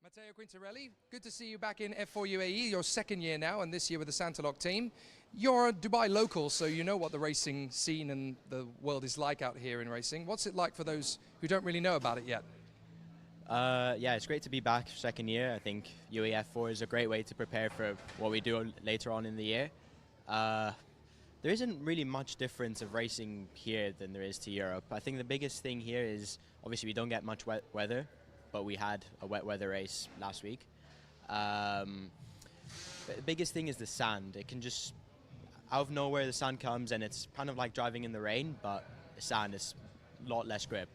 Matteo Quintarelli, good to see you back in F4 UAE, your second year now, and this year with the Santaloc team. You're a Dubai local, so you know what the racing scene and the world is like out here in racing. What's it like for those who don't really know about it yet? Yeah, it's great to be back second year. I think UAE F4 is a great way to prepare for what we do later on in the year. There isn't really much difference of racing here than there is to Europe. I think the biggest thing here is obviously we don't get much wet weather, but we had a wet weather race last week. The biggest thing is the sand. It can just, out of nowhere the sand comes and it's kind of like driving in the rain, but the sand is a lot less grip.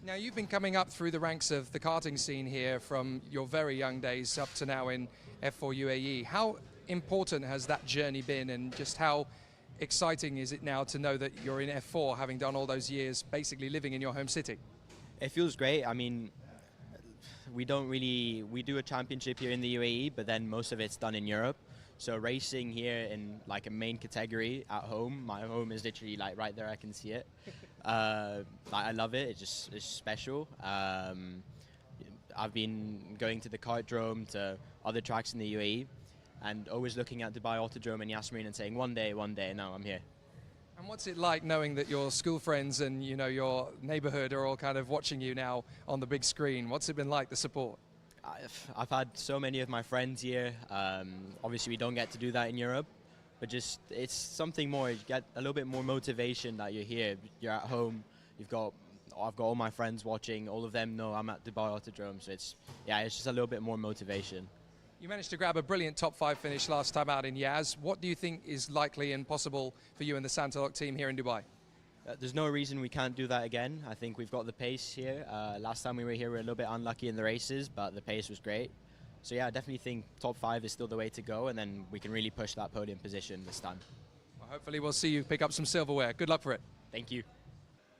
Now you've been coming up through the ranks of the karting scene here from your very young days up to now in F4 UAE. How important has that journey been, and just how exciting is it now to know that you're in F4 having done all those years basically living in your home city? It feels great. I mean, we do a championship here in the UAE, but then most of it's done in Europe. So racing here in like a main category at home, my home is literally like right there, I can see it. I love it, it's special. I've been going to the kartdrome, to other tracks in the UAE, and always looking at Dubai Autodrome and Yas Marina and saying one day, now I'm here. And what's it like knowing that your school friends and your neighborhood are all kind of watching you now on the big screen? What's it been like, the support? I've had so many of my friends here. Obviously we don't get to do that in Europe, but just it's something more. You get a little bit more motivation that you're here. You're at home. I've got all my friends watching. All of them know I'm at Dubai Autodrome, so it's just a little bit more motivation. You managed to grab a brilliant top 5 finish last time out in Yas. What do you think is likely and possible for you and the Santaloc team here in Dubai? There's no reason we can't do that again. I think we've got the pace here. Last time we were here, we were a little bit unlucky in the races, but the pace was great. So yeah, I definitely think top 5 is still the way to go, and then we can really push that podium position this time. Well, hopefully we'll see you pick up some silverware. Good luck for it. Thank you.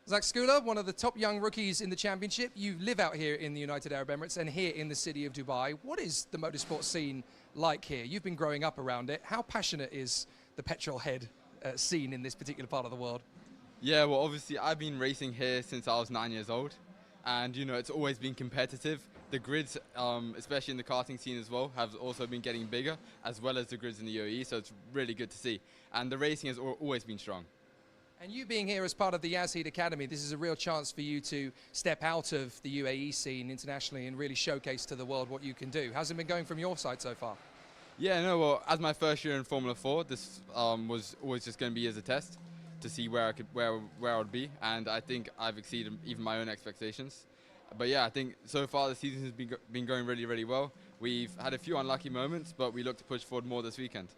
Zach Skula, one of the top young rookies in the championship. You live out here in the United Arab Emirates and here in the city of Dubai. What is the motorsport scene like here? You've been growing up around it. How passionate is the petrol head scene in this particular part of the world? Yeah, well, obviously I've been racing here since I was 9 years old, and it's always been competitive. The grids, especially in the karting scene as well, have also been getting bigger, as well as the grids in the UAE, so it's really good to see. And the racing has always been strong. And you being here as part of the Yazid Academy, this is a real chance for you to step out of the UAE scene internationally and really showcase to the world what you can do. How's it been going from your side so far? Yeah, no, well, as my first year in Formula 4, this was always just going to be as a test to see where I would be, and I think I've exceeded even my own expectations. But yeah, I think so far the season has been going really, really well. We've had a few unlucky moments, but we look to push forward more this weekend.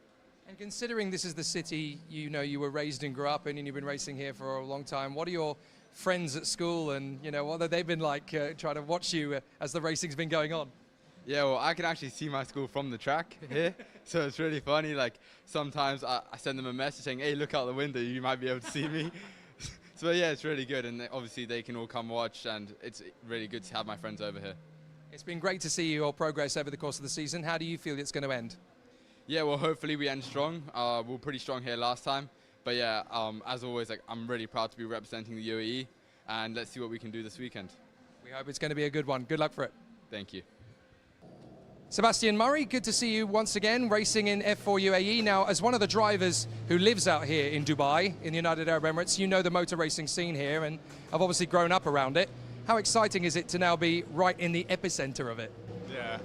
And considering this is the city you were raised and grew up in, and you've been racing here for a long time, what are your friends at school, and what have they been like trying to watch you as the racing's been going on? Yeah, well, I can actually see my school from the track here, so it's really funny. Like sometimes I send them a message saying, "Hey, look out the window, you might be able to see me." So yeah, it's really good, and obviously they can all come watch, and it's really good to have my friends over here. It's been great to see your progress over the course of the season. How do you feel it's going to end? Yeah, well, hopefully we end strong. We were pretty strong here last time, but yeah, as always, I'm really proud to be representing the UAE, and let's see what we can do this weekend. We hope it's going to be a good one. Good luck for it. Thank you. Sebastian Murray, good to see you once again racing in F4 UAE. Now, as one of the drivers who lives out here in Dubai, in the United Arab Emirates, you know the motor racing scene here and have obviously grown up around it. How exciting is it to now be right in the epicenter of it? Yeah,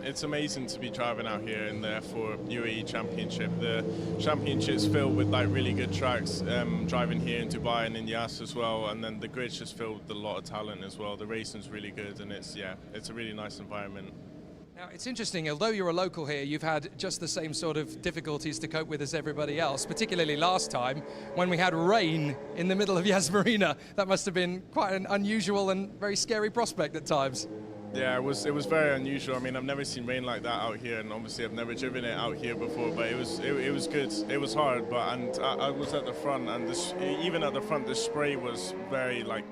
it's amazing to be driving out here in the F4 UAE Championship. The championship's filled with like really good tracks, driving here in Dubai and in Yas as well, and then the grid's just filled with a lot of talent as well. The racing's really good, and it's a really nice environment. Now, it's interesting, although you're a local here, you've had just the same sort of difficulties to cope with as everybody else, particularly last time when we had rain in the middle of Yas Marina. That must have been quite an unusual and very scary prospect at times. Yeah, it was very unusual. I mean, I've never seen rain like that out here, and obviously I've never driven it out here before, but it was good. It was hard, and I was at the front, and even at the front, the spray was very, like,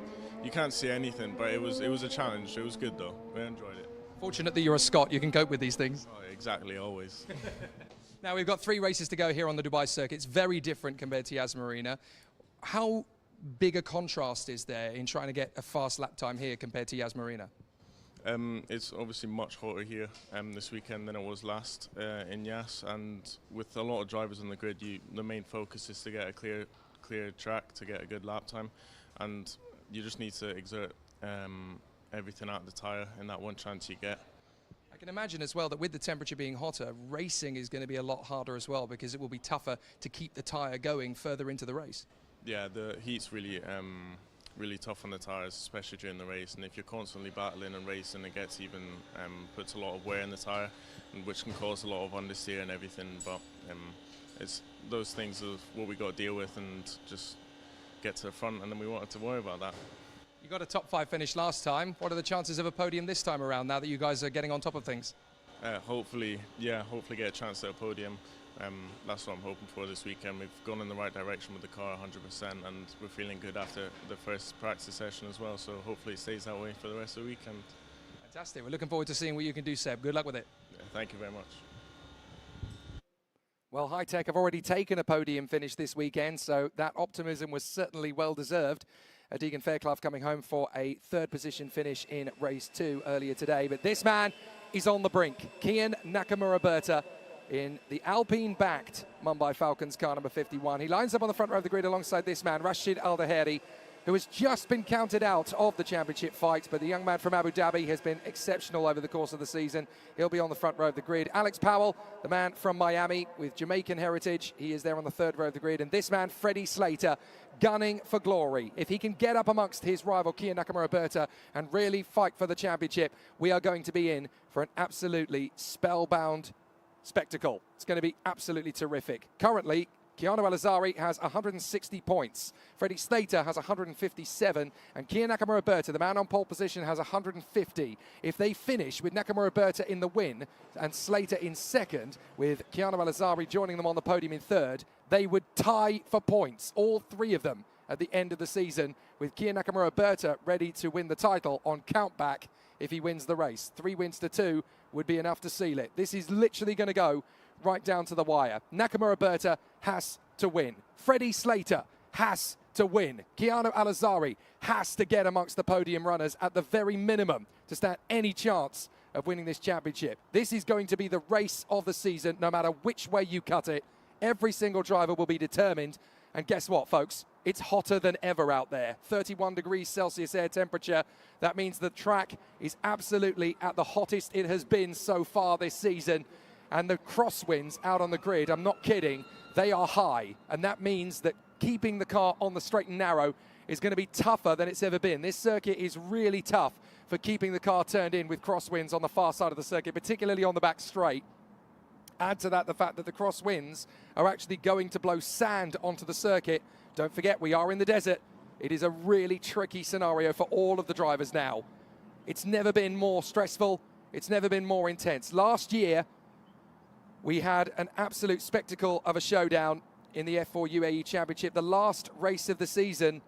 you can't see anything, but it was a challenge. It was good, though. I enjoyed it. Fortunate that you're a Scot, you can cope with these things. Oh, exactly, always. Now, we've got 3 races to go here on the Dubai circuit. It's very different compared to Yas Marina. How big a contrast is there in trying to get a fast lap time here compared to Yas Marina? It's obviously much hotter here this weekend than it was last in Yas, and with a lot of drivers on the grid, the main focus is to get a clear track, to get a good lap time, and you just need to exert everything out of the tyre in that one chance you get. I can imagine as well that with the temperature being hotter, racing is going to be a lot harder as well, because it will be tougher to keep the tyre going further into the race. Yeah, the heat's really tough on the tyres, especially during the race, and if you're constantly battling and racing, it gets even puts a lot of wear in the tyre, which can cause a lot of understeer and everything, but it's those things of what we got to deal with and just get to the front, and then we won't have to worry about that. You got a top 5 finish last time. What are the chances of a podium this time around, now that you guys are getting on top of things? Hopefully get a chance at a podium. That's what I'm hoping for this weekend. We've gone in the right direction with the car 100%, and we're feeling good after the first practice session as well, so hopefully it stays that way for the rest of the weekend. Fantastic. We're looking forward to seeing what you can do, Seb. Good luck with it. Yeah, thank you very much. Well, High Tech have already taken a podium finish this weekend, so that optimism was certainly well deserved. Deegan Fairclough coming home for a 3rd position finish in race 2 earlier today. But this man is on the brink. Kian Nakamura-Berta in the Alpine-backed Mumbai Falcons car number 51. He lines up on the front row of the grid alongside this man, Rashid Al-Daheri, who has just been counted out of the championship fight, but the young man from Abu Dhabi has been exceptional over the course of the season. He'll be on the front row of the grid. Alex Powell, the man from Miami with Jamaican heritage, he is there on the 3rd row of the grid. And this man, Freddie Slater, gunning for glory. If he can get up amongst his rival, Kian Nakamura-Berta, and really fight for the championship, we are going to be in for an absolutely spellbound spectacle. It's going to be absolutely terrific. Currently, Keanu Al-Azari has 160 points. Freddie Slater has 157. And Kian Nakamura-Berta, the man on pole position, has 150. If they finish with Nakamura-Berta in the win and Slater in 2nd, with Keanu Al-Azari joining them on the podium in 3rd, they would tie for points, all 3 of them, at the end of the season, with Kian Nakamura-Berta ready to win the title on countback if he wins the race. 3 wins to 2 would be enough to seal it. This is literally going to go right down to the wire. Nakamura-Berta has to win. Freddie Slater has to win. Keanu Al-Azari has to get amongst the podium runners at the very minimum to stand any chance of winning this championship. This is going to be the race of the season, no matter which way you cut it. Every single driver will be determined. And guess what, folks? It's hotter than ever out there. 31 degrees Celsius air temperature. That means the track is absolutely at the hottest it has been so far this season. And the crosswinds out on the grid, I'm not kidding, they are high. And that means that keeping the car on the straight and narrow is going to be tougher than it's ever been. This circuit is really tough for keeping the car turned in with crosswinds on the far side of the circuit, particularly on the back straight. Add to that the fact that the crosswinds are actually going to blow sand onto the circuit. Don't forget, we are in the desert. It is a really tricky scenario for all of the drivers now. It's never been more stressful. It's never been more intense. Last year, we had an absolute spectacle of a showdown in the F4 UAE Championship. The last race of the season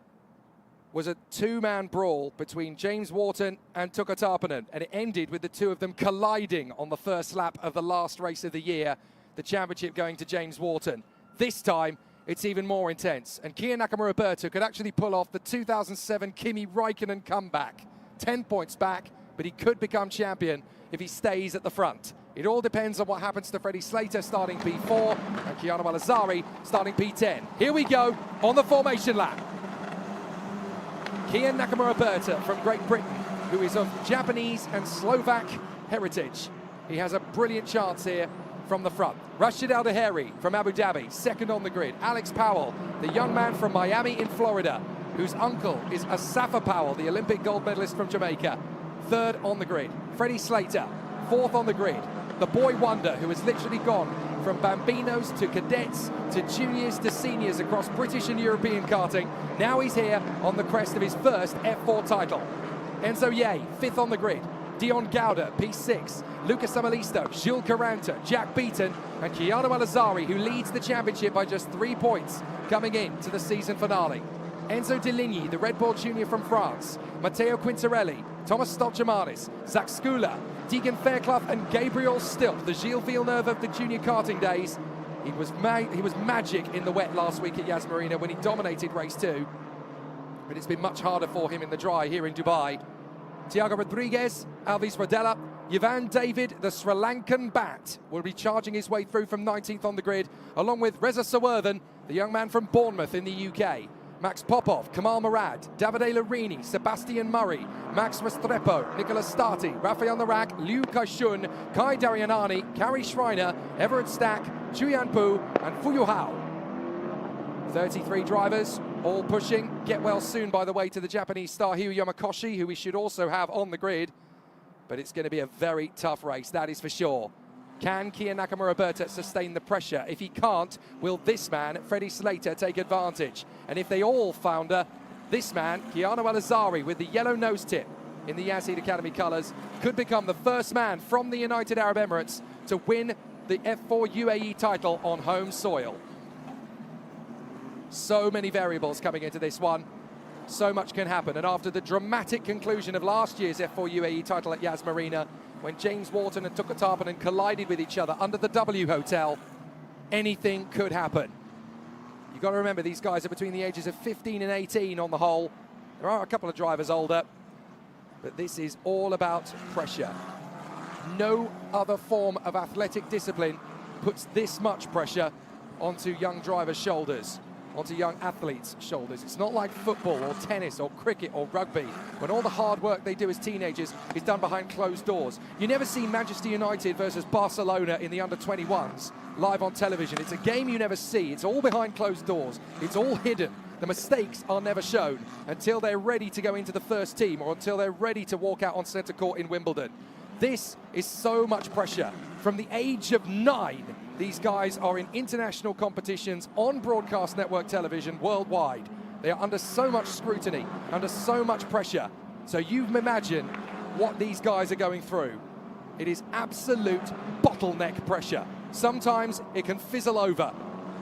was a 2-man brawl between James Wharton and Tuka Tarpanen, and it ended with the 2 of them colliding on the first lap of the last race of the year, the championship going to James Wharton. This time, it's even more intense, and Kian Nakamura-Berta could actually pull off the 2007 Kimi Räikkönen comeback. 10 points back, but he could become champion if he stays at the front. It all depends on what happens to Freddie Slater starting P4 and Keanu Al-Azari starting P10. Here we go on the formation lap. Kian Nakamura-Berta from Great Britain, who is of Japanese and Slovak heritage. He has a brilliant chance here from the front. Rashid Al-Daheri from Abu Dhabi, 2nd on the grid. Alex Powell, the young man from Miami in Florida, whose uncle is Asafa Powell, the Olympic gold medalist from Jamaica, 3rd on the grid. Freddie Slater, 4th on the grid. The boy wonder who has literally gone from bambinos to cadets to juniors to seniors across British and European karting. Now he's here on the crest of his first F4 title. Enzo Ye, 5th on the grid. Dion Gauda, P6. Lucas Samalisto, Jules Caranta, Jack Beaton, and Keanu Al-Azari, who leads the championship by just 3 points coming in to the season finale. Enzo Deligny, the Red Bull junior from France. Matteo Quintarelli, Thomas Stolchamanis, Zach Skula, Deegan Fairclough and Gabriel Stilp, the Gilles Villeneuve of the junior karting days. He was magic in the wet last week at Yas Marina when he dominated race 2. But it's been much harder for him in the dry here in Dubai. Tiago Rodriguez, Alves Rodella, Ivan David, the Sri Lankan bat, will be charging his way through from 19th on the grid, along with Reza Sawerthan, the young man from Bournemouth in the UK. Max Popov, Kamal Murad, Davide Larini, Sebastian Murray, Max Restrepo, Nicolas Stati, Rafael Narak, Liu Kaishun, Kai Darianani, Kari Schreiner, Everett Stack, Julian Pu, and Fuyu Hao. 33 drivers, all pushing. Get well soon, by the way, to the Japanese star Hyu Yamakoshi, who we should also have on the grid. But it's going to be a very tough race, that is for sure. Can Kiya Nakamura-Berta sustain the pressure? If he can't, will this man, Freddie Slater, take advantage? And if they all founder, this man, Keanu Al-Azari, with the yellow nose tip in the Yazid Academy colours, could become the first man from the United Arab Emirates to win the F4 UAE title on home soil. So many variables coming into this one. So much can happen. And after the dramatic conclusion of last year's F4 UAE title at Yas Marina, when James Wharton and Tuka Tarpanen collided with each other under the W Hotel, anything could happen. You've got to remember, these guys are between the ages of 15 and 18 on the whole. There are a couple of drivers older, but this is all about pressure. No other form of athletic discipline puts this much pressure onto young drivers' shoulders, onto young athletes' shoulders. It's not like football or tennis or cricket or rugby, when all the hard work they do as teenagers is done behind closed doors. You never see Manchester United versus Barcelona in the under-21s live on television. It's a game you never see. It's all behind closed doors. It's all hidden. The mistakes are never shown until they're ready to go into the first team or until they're ready to walk out on centre court in Wimbledon. This is so much pressure. From the age of 9, these guys are in international competitions on broadcast network television worldwide. They are under so much scrutiny, under so much pressure. So you imagine what these guys are going through. It is absolute bottleneck pressure. Sometimes it can fizzle over.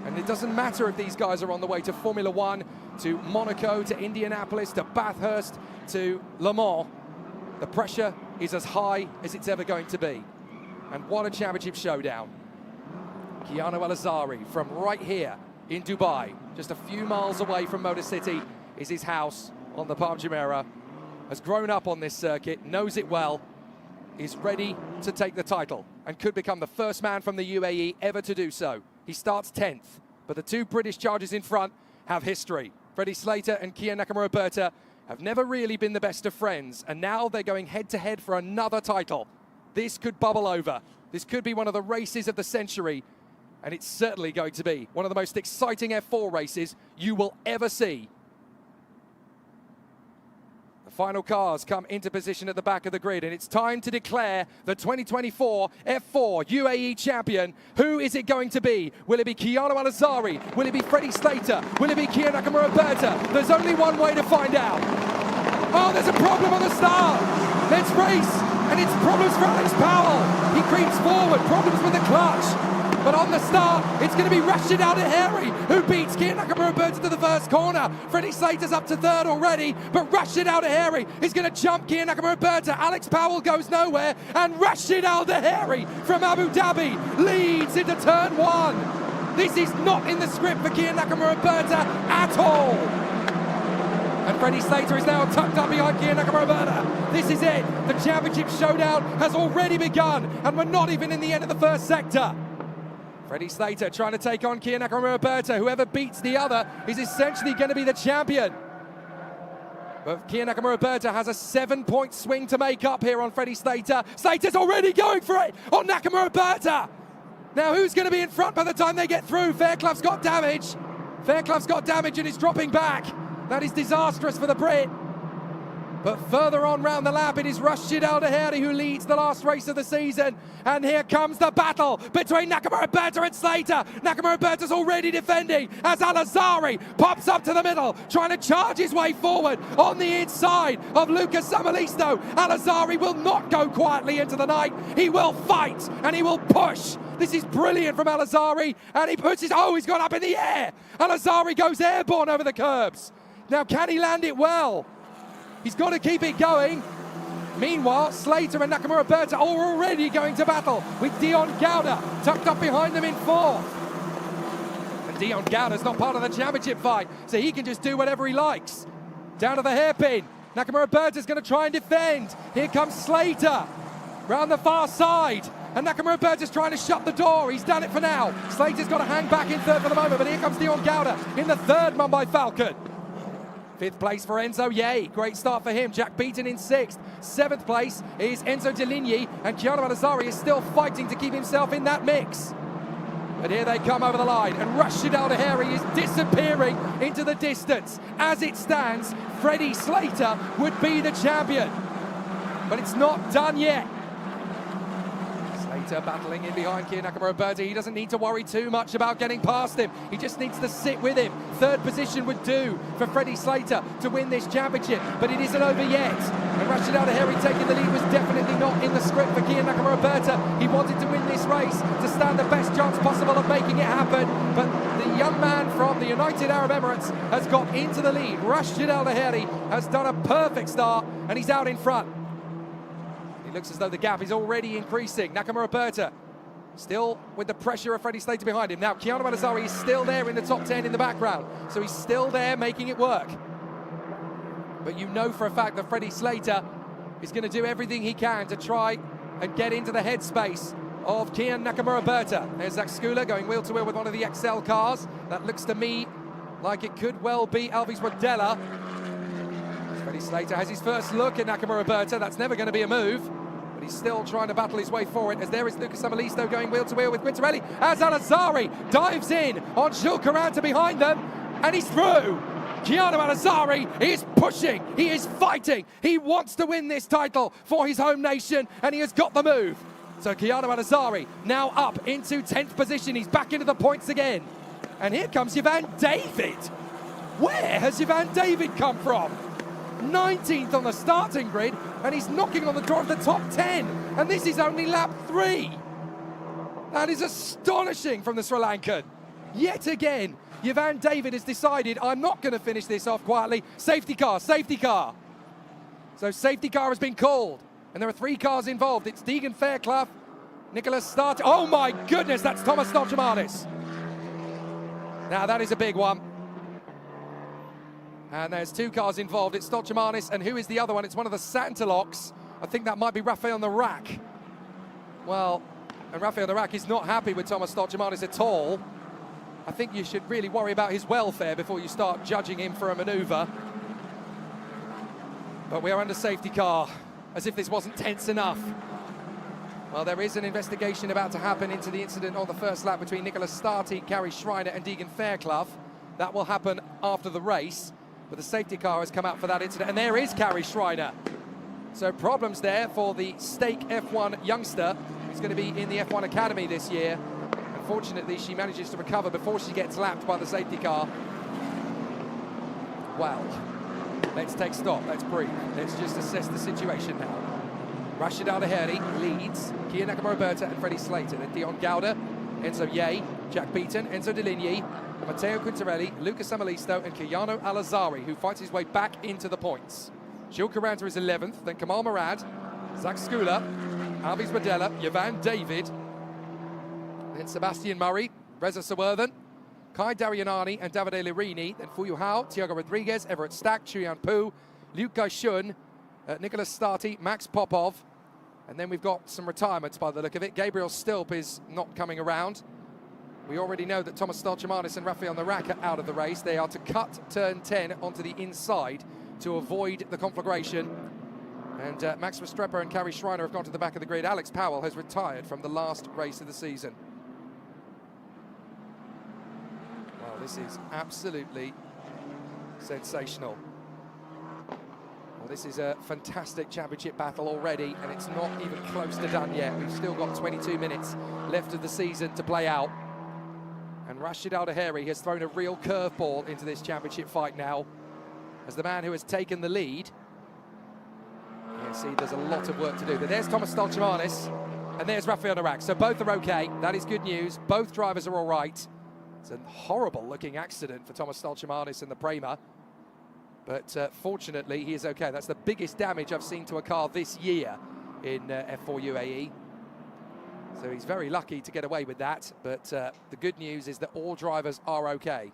And it doesn't matter if these guys are on the way to Formula One, to Monaco, to Indianapolis, to Bathurst, to Le Mans. The pressure is as high as it's ever going to be. And what a championship showdown. Keanu Al-Azari from right here in Dubai, just a few miles away from Motor City, is his house on the Palm Jumeirah. Has grown up on this circuit, knows it well, is ready to take the title and could become the first man from the UAE ever to do so. He starts 10th, but the two British chargers in front have history. Freddie Slater and Kiya Nakamura-Berta have never really been the best of friends, and now they're going head-to-head for another title. This could bubble over. This could be one of the races of the century, and it's certainly going to be one of the most exciting F4 races you will ever see. The final cars come into position at the back of the grid, and it's time to declare the 2024 F4 UAE champion. Who is it going to be? Will it be Keanu Al-Azari? Will it be Freddie Slater? Will it be Kiya Nakamura-Berta? There's only one way to find out. Oh, there's a problem on the start. Let's race. And it's problems for Alex Powell. He creeps forward, problems with the clutch. But on the start, it's going to be Rashid Al-Daheri who beats Kiya Nakamura-Berta to the first corner. Freddie Slater's up to third already, but Rashid Al-Daheri is going to jump Kiya Nakamura-Berta. Alex Powell goes nowhere, and Rashid Al-Daheri from Abu Dhabi leads into turn 1. This is not in the script for Kiya Nakamura-Berta at all. And Freddie Slater is now tucked up behind Kiya Nakamura-Berta. This is it. The championship showdown has already begun, and we're not even in the end of the first sector. Freddie Slater trying to take on Kiya Nakamura-Berta. Whoever beats the other is essentially going to be the champion. But Kiya Nakamura-Berta has a 7-point swing to make up here on Freddie Slater. Slater's already going for it on Nakamura-Berta. Now who's going to be in front by the time they get through? Fairclough's got damage. Fairclough's got damage and is dropping back. That is disastrous for the Brit. But further on round the lap, it is Rashid Al-Daheri who leads the last race of the season. And here comes the battle between Nakamura-Berta and Slater. Nakamura-Berta's already defending as Al-Azari pops up to the middle, trying to charge his way forward on the inside of Lucas Samalisto. Al-Azari will not go quietly into the night. He will fight and he will push. This is brilliant from Al-Azari, and he puts his, he's gone up in the air. Al-Azari goes airborne over the curbs. Now, can he land it well? He's got to keep it going. Meanwhile, Slater and Nakamura-Berta are already going to battle with Dion Gouda tucked up behind them in 4th. And Dion Gouda's not part of the championship fight, so he can just do whatever he likes. Down to the hairpin. Nakamura Berta's going to try and defend. Here comes Slater round the far side. And Nakamura Berta's trying to shut the door. He's done it for now. Slater's got to hang back in third for the moment, but here comes Dion Gowda in the third Mumbai Falcon. Fifth place for Enzo Ye. Great start for him. Jack Beaton in sixth. Seventh place is Enzo Deligny, and Keanu Alazari is still fighting to keep himself in that mix. But here they come over the line, and Rashid Al Daheri is disappearing into the distance. As it stands, Freddie Slater would be the champion. But it's not done yet. Slater battling in behind Kian Nakamura Berta. He doesn't need to worry too much about getting past him. He just needs to sit with him. Third position would do for Freddie Slater to win this championship, but it isn't over yet. And Rashid Al Daheri taking the lead was definitely not in the script for Kian Nakamura Berta. He wanted to win this race to stand the best chance possible of making it happen, but the young man from the United Arab Emirates has got into the lead. Rashid Al Daheri has done a perfect start, and he's out in front. It looks as though the gap is already increasing. Nakamura Berta still with the pressure of Freddie Slater behind him. Now Keanu Alazari is still there in the top 10 in the background, so he's still there making it work. But you know for a fact that Freddie Slater is going to do everything he can to try and get into the headspace of Kian Nakamura Berta. There's Zach Skula going wheel to wheel with one of the XL cars. That looks to me like it could well be Alvis Rodella. Freddie Slater has his first look at Nakamura Berta. That's never going to be a move, but he's still trying to battle his way forward, as there is Lucas Amalisto going wheel to wheel with Quintarelli, as Alazari dives in on Jules Caranta behind them, and he's through. Keanu Alazari is pushing, he is fighting, he wants to win this title for his home nation, and he has got the move. So Keanu Alazari now up into 10th position, he's back into the points again. And here comes Yvan David. Where has Yvan David come from? 19th on the starting grid, and he's knocking on the door of the top 10, and this is only lap 3. That is astonishing from the Sri Lankan. Yet again, Yvan David has decided, I'm not going to finish this off quietly. Safety car, safety car. So safety car has been called, and there are 3 cars involved. It's Deegan Fairclough, Nicholas Start. Oh my goodness, that's Thomas Stolchemanis. Now that is a big one. And there's 2 cars involved. It's Stolchemanis, and who is the other one? It's one of the Santalocks. I think that might be Rafael on the rack. Well, and Rafael on the rack is not happy with Thomas Stolchemanis at all. I think you should really worry about his welfare before you start judging him for a manoeuvre. But we are under safety car, as if this wasn't tense enough. Well, there is an investigation about to happen into the incident on the first lap between Nicholas Starty, Carrie Schreiner and Deegan Fairclough. That will happen after the race. But the safety car has come out for that incident, and there is Carrie Schreiner. So problems there for the Stake F1 youngster, who's going to be in the F1 Academy this year. Unfortunately, she manages to recover before she gets lapped by the safety car. Well, let's take stock, let's breathe. Let's just assess the situation now. Rashid Al Daheri leads, Kian Nakamura Berta and Freddie Slater. Then Dion Gowda, Enzo Ye, Jack Beaton, Enzo Deligny, Matteo Quintarelli, Lucas Amalisto and Keanu Alazari, who fights his way back into the points. Jules Caranta is 11th, then Kamal Murad, Zach Skula, Alvis Rodella, Yvan David, then Sebastian Murray, Reza Sawerthan, Kai Darianani and Davide Lirini, then Fuyu Hao, Tiago Rodriguez, Everett Stack, Chuyan Pu, Liu Kai-shun, Nicholas Starty, Max Popov, and then we've got some retirements by the look of it. Gabriel Stilp is not coming around. We already know that Thomas Stolchemanis and Rafael Narak are out of the race. They are to cut turn 10 onto the inside to avoid the conflagration. And Max Restrepo and Carrie Schreiner have gone to the back of the grid. Alex Powell has retired from the last race of the season. Well, this is absolutely sensational. Well, this is a fantastic championship battle already, and it's not even close to done yet. We've still got 22 minutes left of the season to play out. And Rashid Al Daheri has thrown a real curveball into this championship fight now, as the man who has taken the lead. You see, there's a lot of work to do. But there's Thomas Stolchemanis, and there's Rafael Narak. So both are okay. That is good news. Both drivers are all right. It's a horrible-looking accident for Thomas Stolchemanis and the Prema. But fortunately, he is okay. That's the biggest damage I've seen to a car this year in F4 UAE. So he's very lucky to get away with that, but the good news is that all drivers are okay.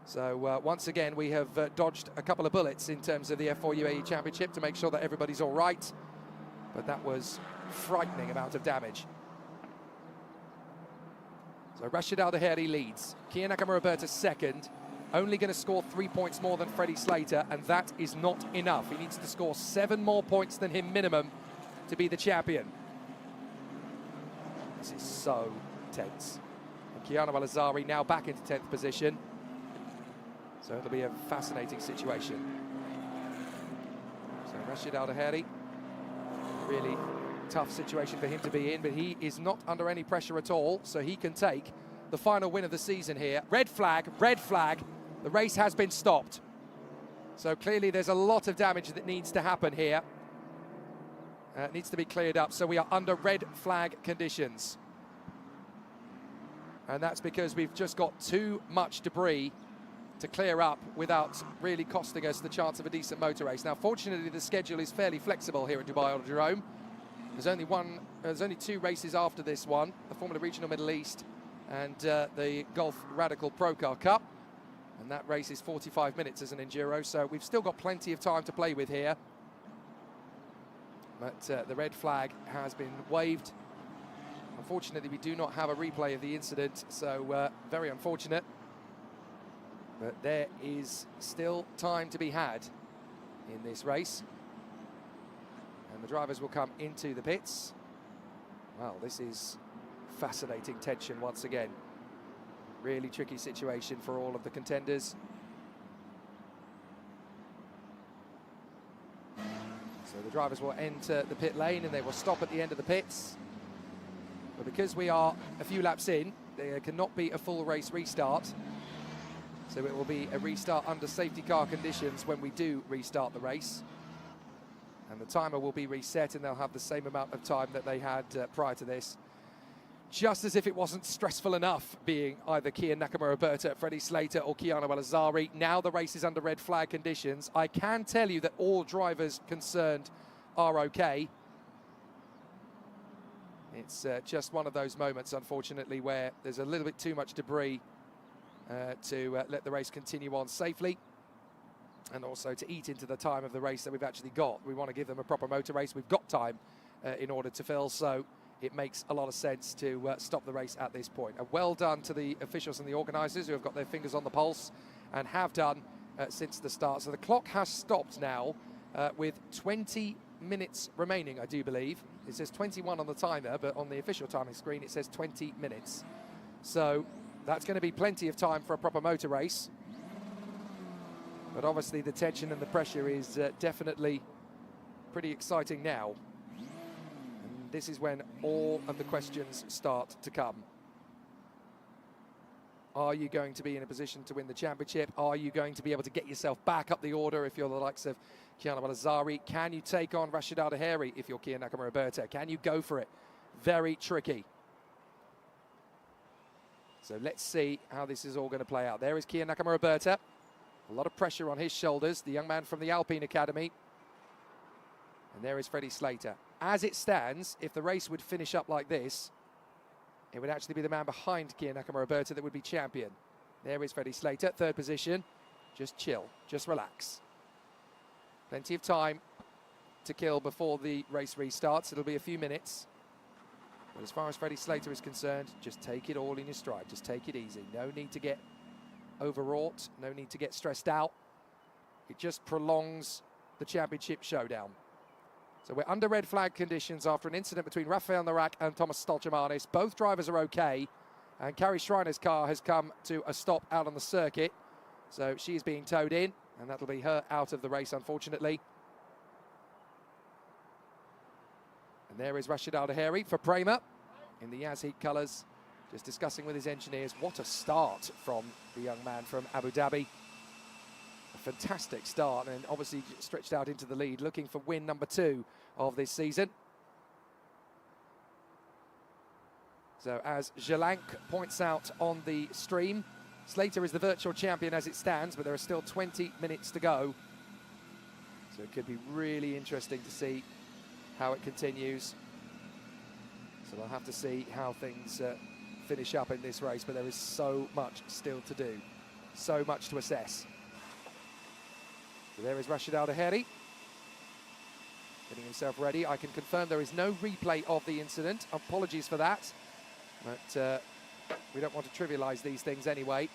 So once again, we have dodged a couple of bullets in terms of the F4 UAE Championship to make sure that everybody's all right. But that was frightening amount of damage. So Rashid Al Daheri leads. Kiya Nakamura second. Only going to score 3 points more than Freddie Slater, and that is not enough. He needs to score 7 more points than him minimum to be the champion. This is so tense. And Kiana Al-Azari now back into 10th position. So it'll be a fascinating situation. So Rashid Al Daheri, really tough situation for him to be in, but he is not under any pressure at all, so he can take the final win of the season here. Red flag, red flag. The race has been stopped. So clearly there's a lot of damage that needs to happen here. It needs to be cleared up, so we are under red flag conditions. And that's because we've just got too much debris to clear up without really costing us the chance of a decent motor race. Now, fortunately, the schedule is fairly flexible here at Dubai Autodrome. There's only 2 races after this one, the Formula Regional Middle East and the Gulf Radical Pro Car Cup. And that race is 45 minutes as an enduro, so we've still got plenty of time to play with here. But the red flag has been waved. Unfortunately, we do not have a replay of the incident, so very unfortunate. But there is still time to be had in this race. And the drivers will come into the pits. Well, this is fascinating tension once again. Really tricky situation for all of the contenders. So the drivers will enter the pit lane and they will stop at the end of the pits. But because we are a few laps in, there cannot be a full race restart. So it will be a restart under safety car conditions when we do restart the race. And the timer will be reset and they'll have the same amount of time that they had prior to this. Just as if it wasn't stressful enough being either Kiya Nakamura, Freddie Slater or Kiana Al-Azari. Now the race is under red flag conditions. I can tell you that all drivers concerned are okay. It's just one of those moments, unfortunately, where there's a little bit too much debris to let the race continue on safely. And also to eat into the time of the race that we've actually got. We want to give them a proper motor race. We've got time in order to fill, so it makes a lot of sense to stop the race at this point. Well done to the officials and the organisers who have got their fingers on the pulse and have done since the start. So the clock has stopped now with 20 minutes remaining, I do believe. It says 21 on the timer, but on the official timing screen it says 20 minutes. So that's going to be plenty of time for a proper motor race. But obviously the tension and the pressure is definitely pretty exciting now. And this is when all of the questions start to come. Are you going to be in a position to win the championship? Are you going to be able to get yourself back up the order if you're the likes of Kiana Al-Azari? Can you take on Rashid Al Daheri if you're Kiya Nakamura? Can you go for it? Very tricky. So let's see how this is all going to play out. There is Kiya Nakamura. A lot of pressure on his shoulders, the young man from the Alpine Academy. And there is Freddie Slater. As it stands, if the race would finish up like this, it would actually be the man behind Kiya Nakamura that would be champion. There is Freddie Slater, 3rd position. Just chill, just relax. Plenty of time to kill before the race restarts. It'll be a few minutes. But as far as Freddie Slater is concerned, just take it all in your stride. Just take it easy. No need to get overwrought, no need to get stressed out. It just prolongs the championship showdown. So we're under red flag conditions after an incident between Rafael Narak and Thomas Stolchamanis. Both drivers are okay, and Carrie Schreiner's car has come to a stop out on the circuit. So she's being towed in, and that'll be her out of the race, unfortunately. And there is Rashid Al Daheri for Prema in the Yazheat colours, just discussing with his engineers. What a start from the young man from Abu Dhabi. A fantastic start, and obviously stretched out into the lead, looking for win number 2 of this season. So as Jelank points out on the stream, Slater is the virtual champion as it stands, but there are still 20 minutes to go. So it could be really interesting to see how it continues. So we'll have to see how things finish up in this race, but there is so much still to do. so much to assess. So there is Rashid Al Daheri, getting himself ready. I can confirm there is no replay of the incident. Apologies for that, but we don't want to trivialise these things anyway.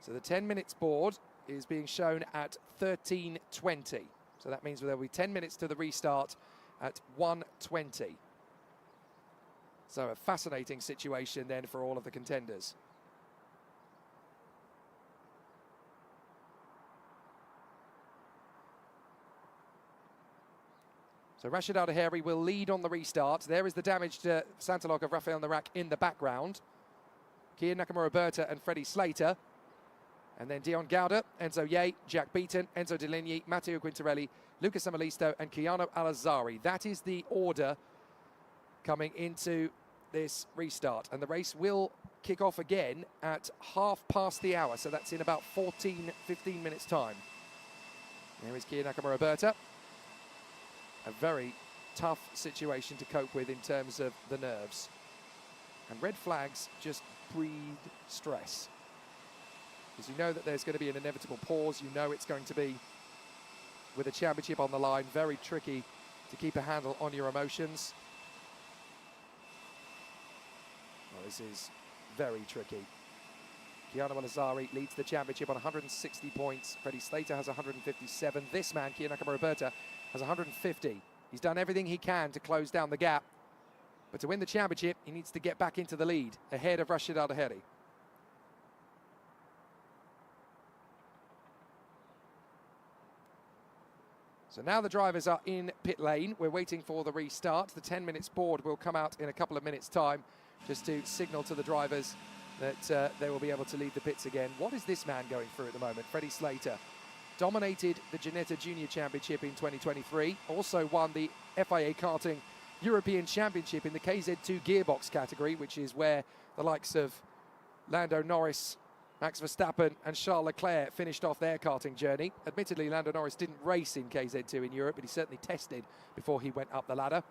So the 10 minutes board is being shown at 13:20. So that means there will be 10 minutes to the restart at 1:20. So a fascinating situation then for all of the contenders. So Rashid Al Daheri will lead on the restart. There is the damaged Santalog of Rafael Narak in the background. Kian Nakamura-Berta and Freddie Slater. And then Dion Gauda, Enzo Ye, Jack Beaton, Enzo Deligny, Matteo Quintarelli, Lucas Amalisto and Keanu Al-Azari. That is the order coming into this restart. And the race will kick off again at 1/2 so that's in about 15 minutes time. There is Kian Nakamura-Berta. A very tough situation to cope with in terms of the nerves. And red flags just breed stress. Because you know that there's going to be an inevitable pause. You know it's going to be, with a championship on the line, very tricky to keep a handle on your emotions. Well, this is very tricky. Keanu Al-Azari leads the championship on 160 points. Freddie Slater has 157. This man, Kian Nakamura-Berta, has 150. He's done everything he can to close down the gap. But to win the championship, he needs to get back into the lead, ahead of Rashid Al Daheri. So now the drivers are in pit lane. We're waiting for the restart. The 10 minutes board will come out in a couple of minutes' time, just to signal to the drivers that they will be able to leave the pits again. What is this man going through at the moment? Freddie Slater dominated the Ginetta Junior Championship in 2023. Also won the FIA Karting European Championship in the KZ2 gearbox category, which is where the likes of Lando Norris, Max Verstappen and Charles Leclerc finished off their karting journey. Admittedly, Lando Norris didn't race in KZ2 in Europe, but he certainly tested before he went up the ladder.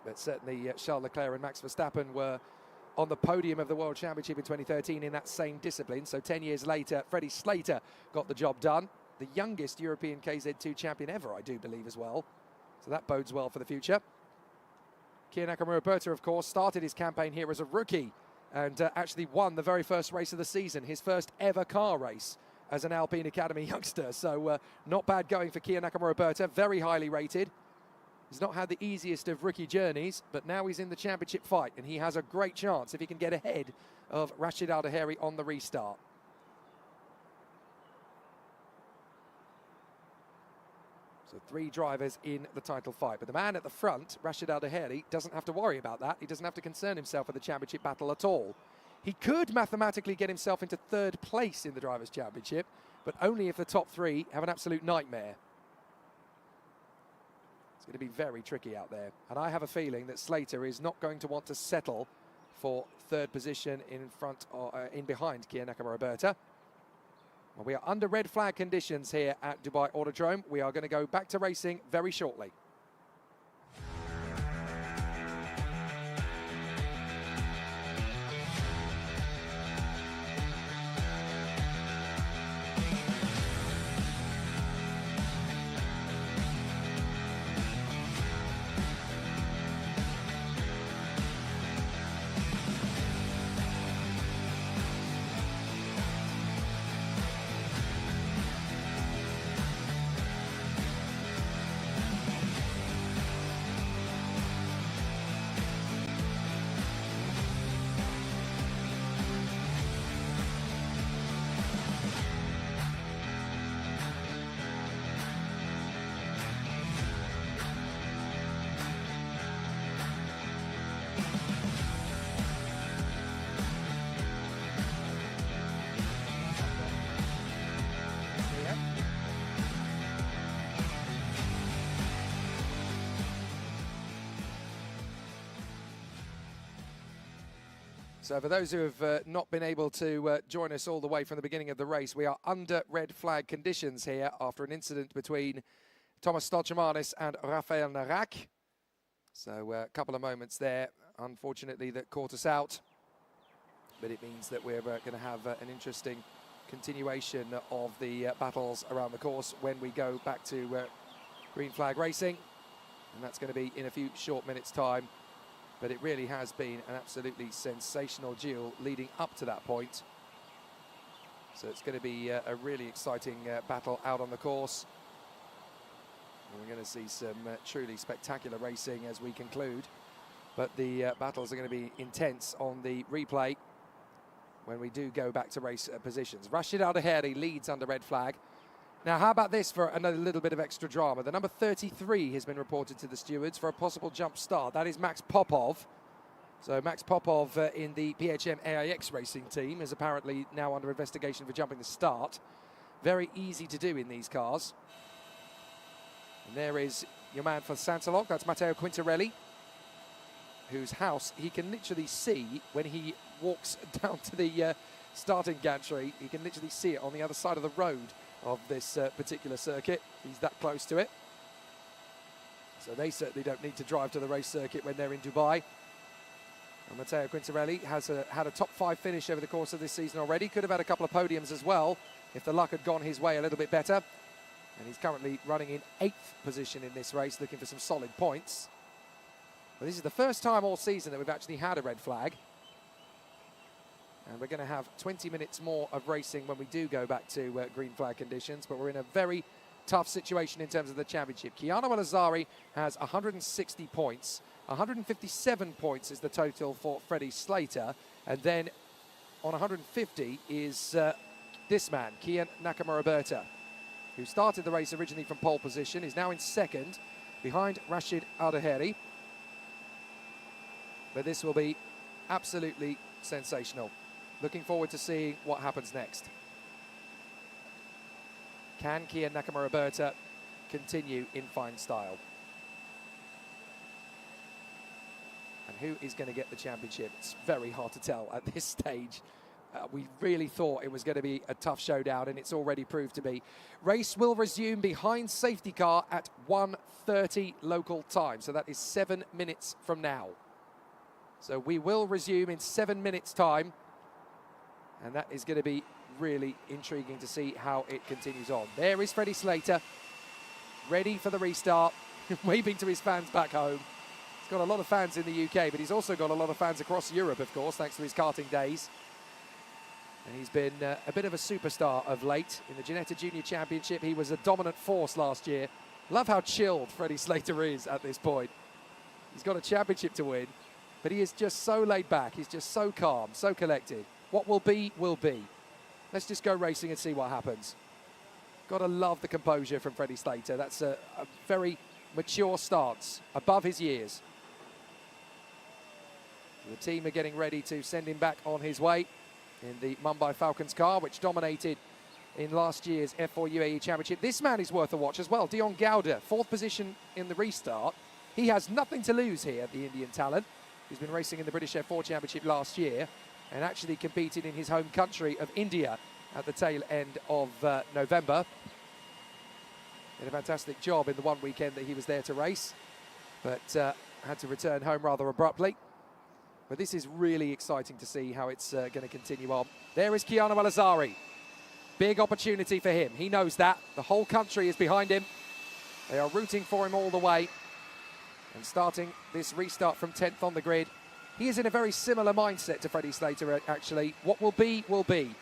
But certainly Charles Leclerc and Max Verstappen were on the podium of the World Championship in 2013 in that same discipline. So 10 years later, Freddie Slater got the job done. The youngest European KZ2 champion ever, I do believe, as well. So that bodes well for the future. Kian Nakamura-Berta, of course, started his campaign here as a rookie and actually won the very first race of the season, his first ever car race as an Alpine Academy youngster. So not bad going for Kian Nakamura-Berta, very highly rated. He's not had the easiest of rookie journeys, but now he's in the championship fight, and he has a great chance if he can get ahead of Rashid Al Daheri on the restart. So 3 drivers in the title fight. But the man at the front, Rashid Al Daheri, doesn't have to worry about that. He doesn't have to concern himself with the championship battle at all. He could mathematically get himself into 3rd place in the Drivers' Championship, but only if the top 3 have an absolute nightmare. It's going to be very tricky out there. And I have a feeling that Slater is not going to want to settle for 3rd position in front or in behind Kian Nakamura-Berta. Well, we are under red flag conditions here at Dubai Autodrome. We are going to go back to racing very shortly. So for those who have not been able to join us all the way from the beginning of the race, we are under red flag conditions here after an incident between Thomas Stolchemanis and Rafael Narak. So a couple of moments there, unfortunately, that caught us out. but it means that we're going to have an interesting continuation of the battles around the course when we go back to green flag racing, and that's going to be in a few short minutes' time. But it really has been an absolutely sensational duel leading up to that point. So it's going to be a really exciting battle out on the course. And we're going to see some truly spectacular racing as we conclude. But the battles are going to be intense on the replay when we do go back to race positions. Rashid Al Daheri leads under red flag. Now, how about this for another little bit of extra drama? The number 33 has been reported to the stewards for a possible jump start. That is Max Popov. So Max Popov in the PHM AIX racing team is apparently now under investigation for jumping the start. Very easy to do in these cars. And there is your man for Santalog, that's Matteo Quintarelli, whose house he can literally see when he walks down to the starting gantry. He can literally see it on the other side of the road of this particular circuit. He's that close to it. So they certainly don't need to drive to the race circuit when they're in Dubai. And Matteo Quintarelli has had a top 5 finish over the course of this season already. Could have had a couple of podiums as well if the luck had gone his way a little bit better. And he's currently running in 8th position in this race, looking for some solid points. But this is the first time all season that we've actually had a red flag. And we're going to have 20 minutes more of racing when we do go back to green flag conditions. But we're in a very tough situation in terms of the championship. Keanu Al-Azari has 160 points. 157 points is the total for Freddie Slater. And then on 150 is this man, Kian Nakamura-Berta, who started the race originally from pole position, is now in 2nd, behind Rashid Al Daheri. But this will be absolutely sensational. Looking forward to seeing what happens next. Can Kian Nakamura-Berta continue in fine style? And who is going to get the championship? It's very hard to tell at this stage. We really thought it was going to be a tough showdown, and it's already proved to be. Race will resume behind safety car at 1:30 local time. So that is 7 minutes from now. So we will resume in 7 minutes' time. And that is going to be really intriguing to see how it continues on. There is Freddie Slater, ready for the restart, waving to his fans back home. He's got a lot of fans in the UK, but he's also got a lot of fans across Europe, of course, thanks to his karting days. And he's been a bit of a superstar of late. In the Ginetta Junior Championship, he was a dominant force last year. Love how chilled Freddie Slater is at this point. He's got a championship to win, but he is just so laid back. He's just so calm, so collected. What will be, will be. Let's just go racing and see what happens. Got to love the composure from Freddie Slater. That's a very mature stance, above his years. The team are getting ready to send him back on his way in the Mumbai Falcons car, which dominated in last year's F4 UAE Championship. This man is worth a watch as well. Dion Gowda, 4th position in the restart. He has nothing to lose here, the Indian talent, who's been racing in the British F4 Championship last year and actually competed in his home country of India at the tail end of November. Did a fantastic job in the one weekend that he was there to race, but had to return home rather abruptly. But this is really exciting to see how it's going to continue on. There is Keanu Al-Azari. Big opportunity for him. He knows that. The whole country is behind him. They are rooting for him all the way. And starting this restart from 10th on the grid. He is in a very similar mindset to Freddie Slater, actually. What will be, will be.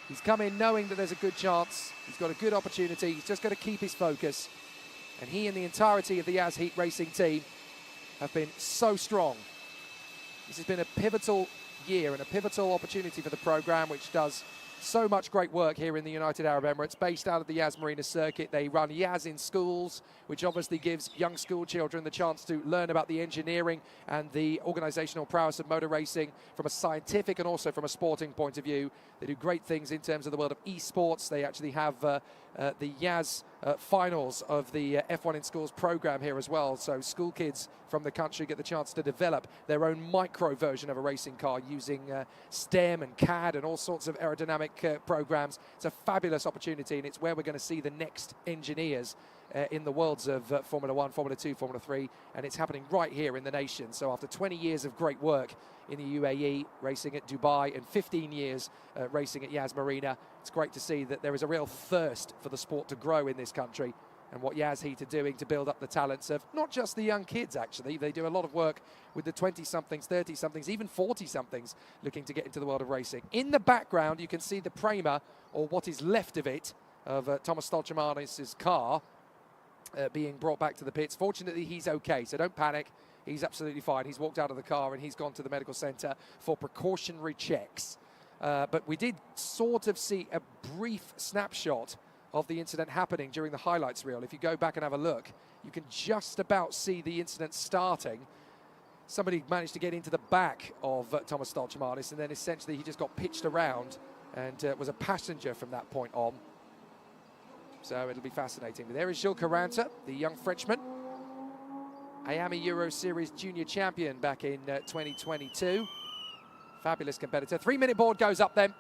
He's come in knowing that there's a good chance. He's got a good opportunity. He's just got to keep his focus. And he and the entirety of the Yas Heat Racing team have been so strong. This has been a pivotal year and a pivotal opportunity for the program, which does so much great work here in the United Arab Emirates. Based out of the Yas Marina circuit, they run Yas in schools, which obviously gives young school children the chance to learn about the engineering and the organisational prowess of motor racing from a scientific and also from a sporting point of view. They do great things in terms of the world of esports. They actually have the Yas finals of the F1 in Schools program here as well. So school kids from the country get the chance to develop their own micro version of a racing car using STEM and CAD and all sorts of aerodynamic programs. It's a fabulous opportunity, and it's where we're going to see the next engineers in the worlds of Formula 1, Formula 2, Formula 3, and it's happening right here in the nation. So after 20 years of great work in the UAE, racing at Dubai, and 15 years racing at Yas Marina, it's great to see that there is a real thirst for the sport to grow in this country, and what Yas Heat are doing to build up the talents of not just the young kids, actually. They do a lot of work with the 20-somethings, 30-somethings, even 40-somethings looking to get into the world of racing. In the background, you can see the Prema, or what is left of it, of Thomas Stolchemanis' car being brought back to the pits. Fortunately, he's okay, so don't panic. He's absolutely fine. He's walked out of the car and he's gone to the medical centre for precautionary checks. But we did sort of see a brief snapshot of the incident happening during the highlights reel. If you go back and have a look, you can just about see the incident starting. Somebody managed to get into the back of Thomas Stolchemanis, and then essentially he just got pitched around and was a passenger from that point on. So it'll be fascinating. But there is Gilles Caranta, the young Frenchman, Miami Euro Series junior champion back in 2022. Fabulous competitor. 3-minute board goes up then.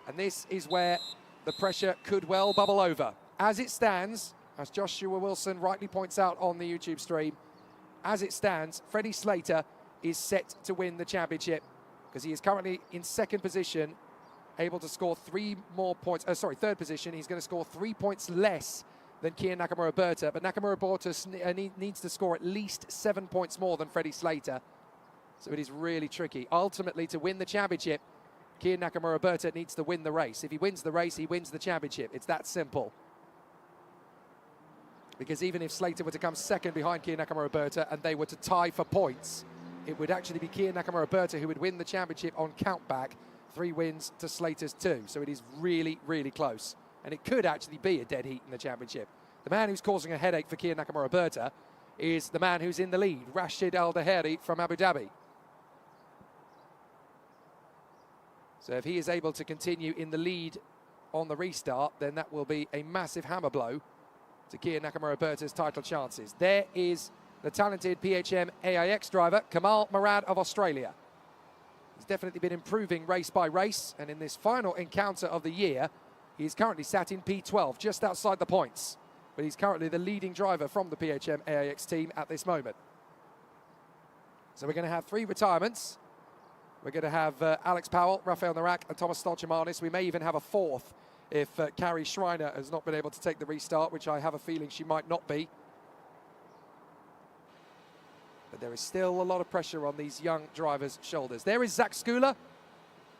And this is where the pressure could well bubble over. As it stands, as Joshua Wilson rightly points out on the YouTube stream, as it stands, Freddie Slater is set to win the championship because he is currently in second position, able to score 3 more points. Third position. He's going to score 3 points less than Kian Nakamura-Berta, but Nakamura-Berta needs to score at least 7 points more than Freddie Slater. So it is really tricky. Ultimately, to win the championship, Kian Nakamura-Berta needs to win the race. If he wins the race, he wins the championship. It's that simple. Because even if Slater were to come second behind Kian Nakamura-Berta and they were to tie for points, it would actually be Kian Nakamura-Berta who would win the championship on countback, 3 wins to Slater's 2. So it is really, really close. And it could actually be a dead heat in the championship. The man who's causing a headache for Kian Nakamura-Berta is the man who's in the lead, Rashid Al Daheri from Abu Dhabi. So if he is able to continue in the lead on the restart, then that will be a massive hammer blow to Kian Nakamura-Berta's title chances. There is the talented PHM AIX driver, Kamal Murad of Australia. He's definitely been improving race by race, and in this final encounter of the year, he's currently sat in P12, just outside the points. But he's currently the leading driver from the PHM AIX team at this moment. So we're going to have 3 retirements. We're going to have Alex Powell, Rafael Narak and Thomas Stolchemanis. We may even have a 4th if Carrie Schreiner has not been able to take the restart, which I have a feeling she might not be. But there is still a lot of pressure on these young drivers' shoulders. There is Zach Skula,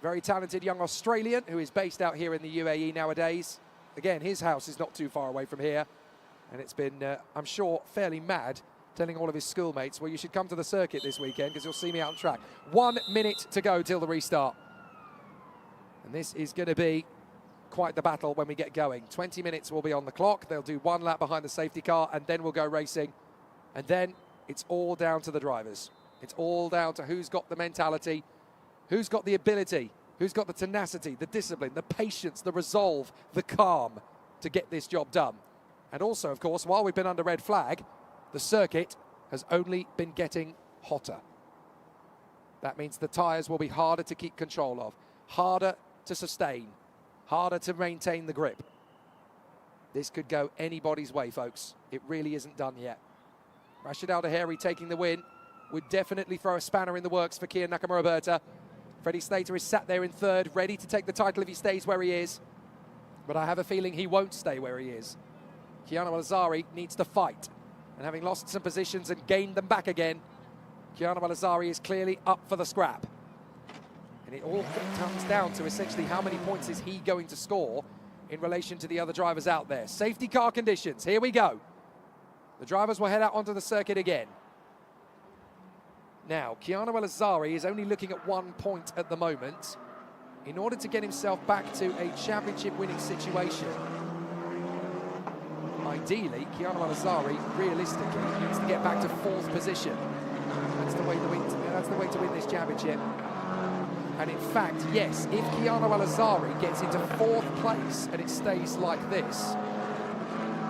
very talented young Australian who is based out here in the UAE nowadays. Again, his house is not too far away from here. And it's been, I'm sure, fairly mad telling all of his schoolmates, well, you should come to the circuit this weekend because you'll see me out on track. 1 minute to go till the restart. And this is going to be quite the battle when we get going. 20 minutes will be on the clock. They'll do 1 lap behind the safety car and then we'll go racing. And then it's all down to the drivers. It's all down to who's got the mentality, who's got the ability, who's got the tenacity, the discipline, the patience, the resolve, the calm to get this job done. And also, of course, while we've been under red flag, the circuit has only been getting hotter. That means the tyres will be harder to keep control of, harder to sustain, harder to maintain the grip. This could go anybody's way, folks. It really isn't done yet. Rashid Al Daheri taking the win would definitely throw a spanner in the works for Kian Nakamura-Berta. Freddie Slater is sat there in 3rd, ready to take the title if he stays where he is. But I have a feeling he won't stay where he is. Keanu Al-Azari needs to fight. And having lost some positions and gained them back again, Keanu Al-Azari is clearly up for the scrap. And it all comes down to essentially how many points is he going to score in relation to the other drivers out there. Safety car conditions, here we go. The drivers will head out onto the circuit again. Now, Keanu Al-Azari is only looking at 1 point at the moment. In order to get himself back to a championship winning situation, ideally, Keanu Al-Azari realistically needs to get back to 4th position. That's the way to win this championship. And in fact, yes, if Keanu Al-Azari gets into 4th place and it stays like this,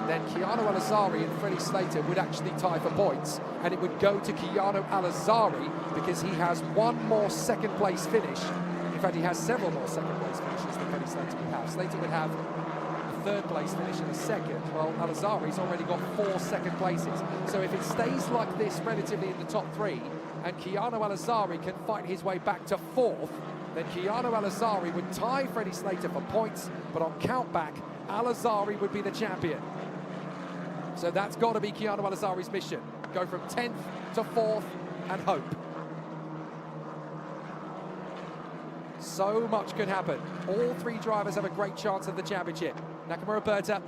then Keanu Al-Azari and Freddie Slater would actually tie for points. And it would go to Keanu Al-Azari because he has 1 more 2nd place finish. In fact, he has several more 2nd place finishes than Freddie Slater would have. Slater would have third place finish and a second. Well, Al-Azhari's already got 4 second places. So if it stays like this relatively in the top 3, and Keanu Al-Azhari can fight his way back to 4th, then Keanu Al-Azhari would tie Freddie Slater for points, but on countback, Al-Azhari would be the champion. So that's got to be Keanu Al-Azhari's mission. Go from 10th to 4th and hope. So much could happen. All 3 drivers have a great chance of the championship. Nakamura Berta,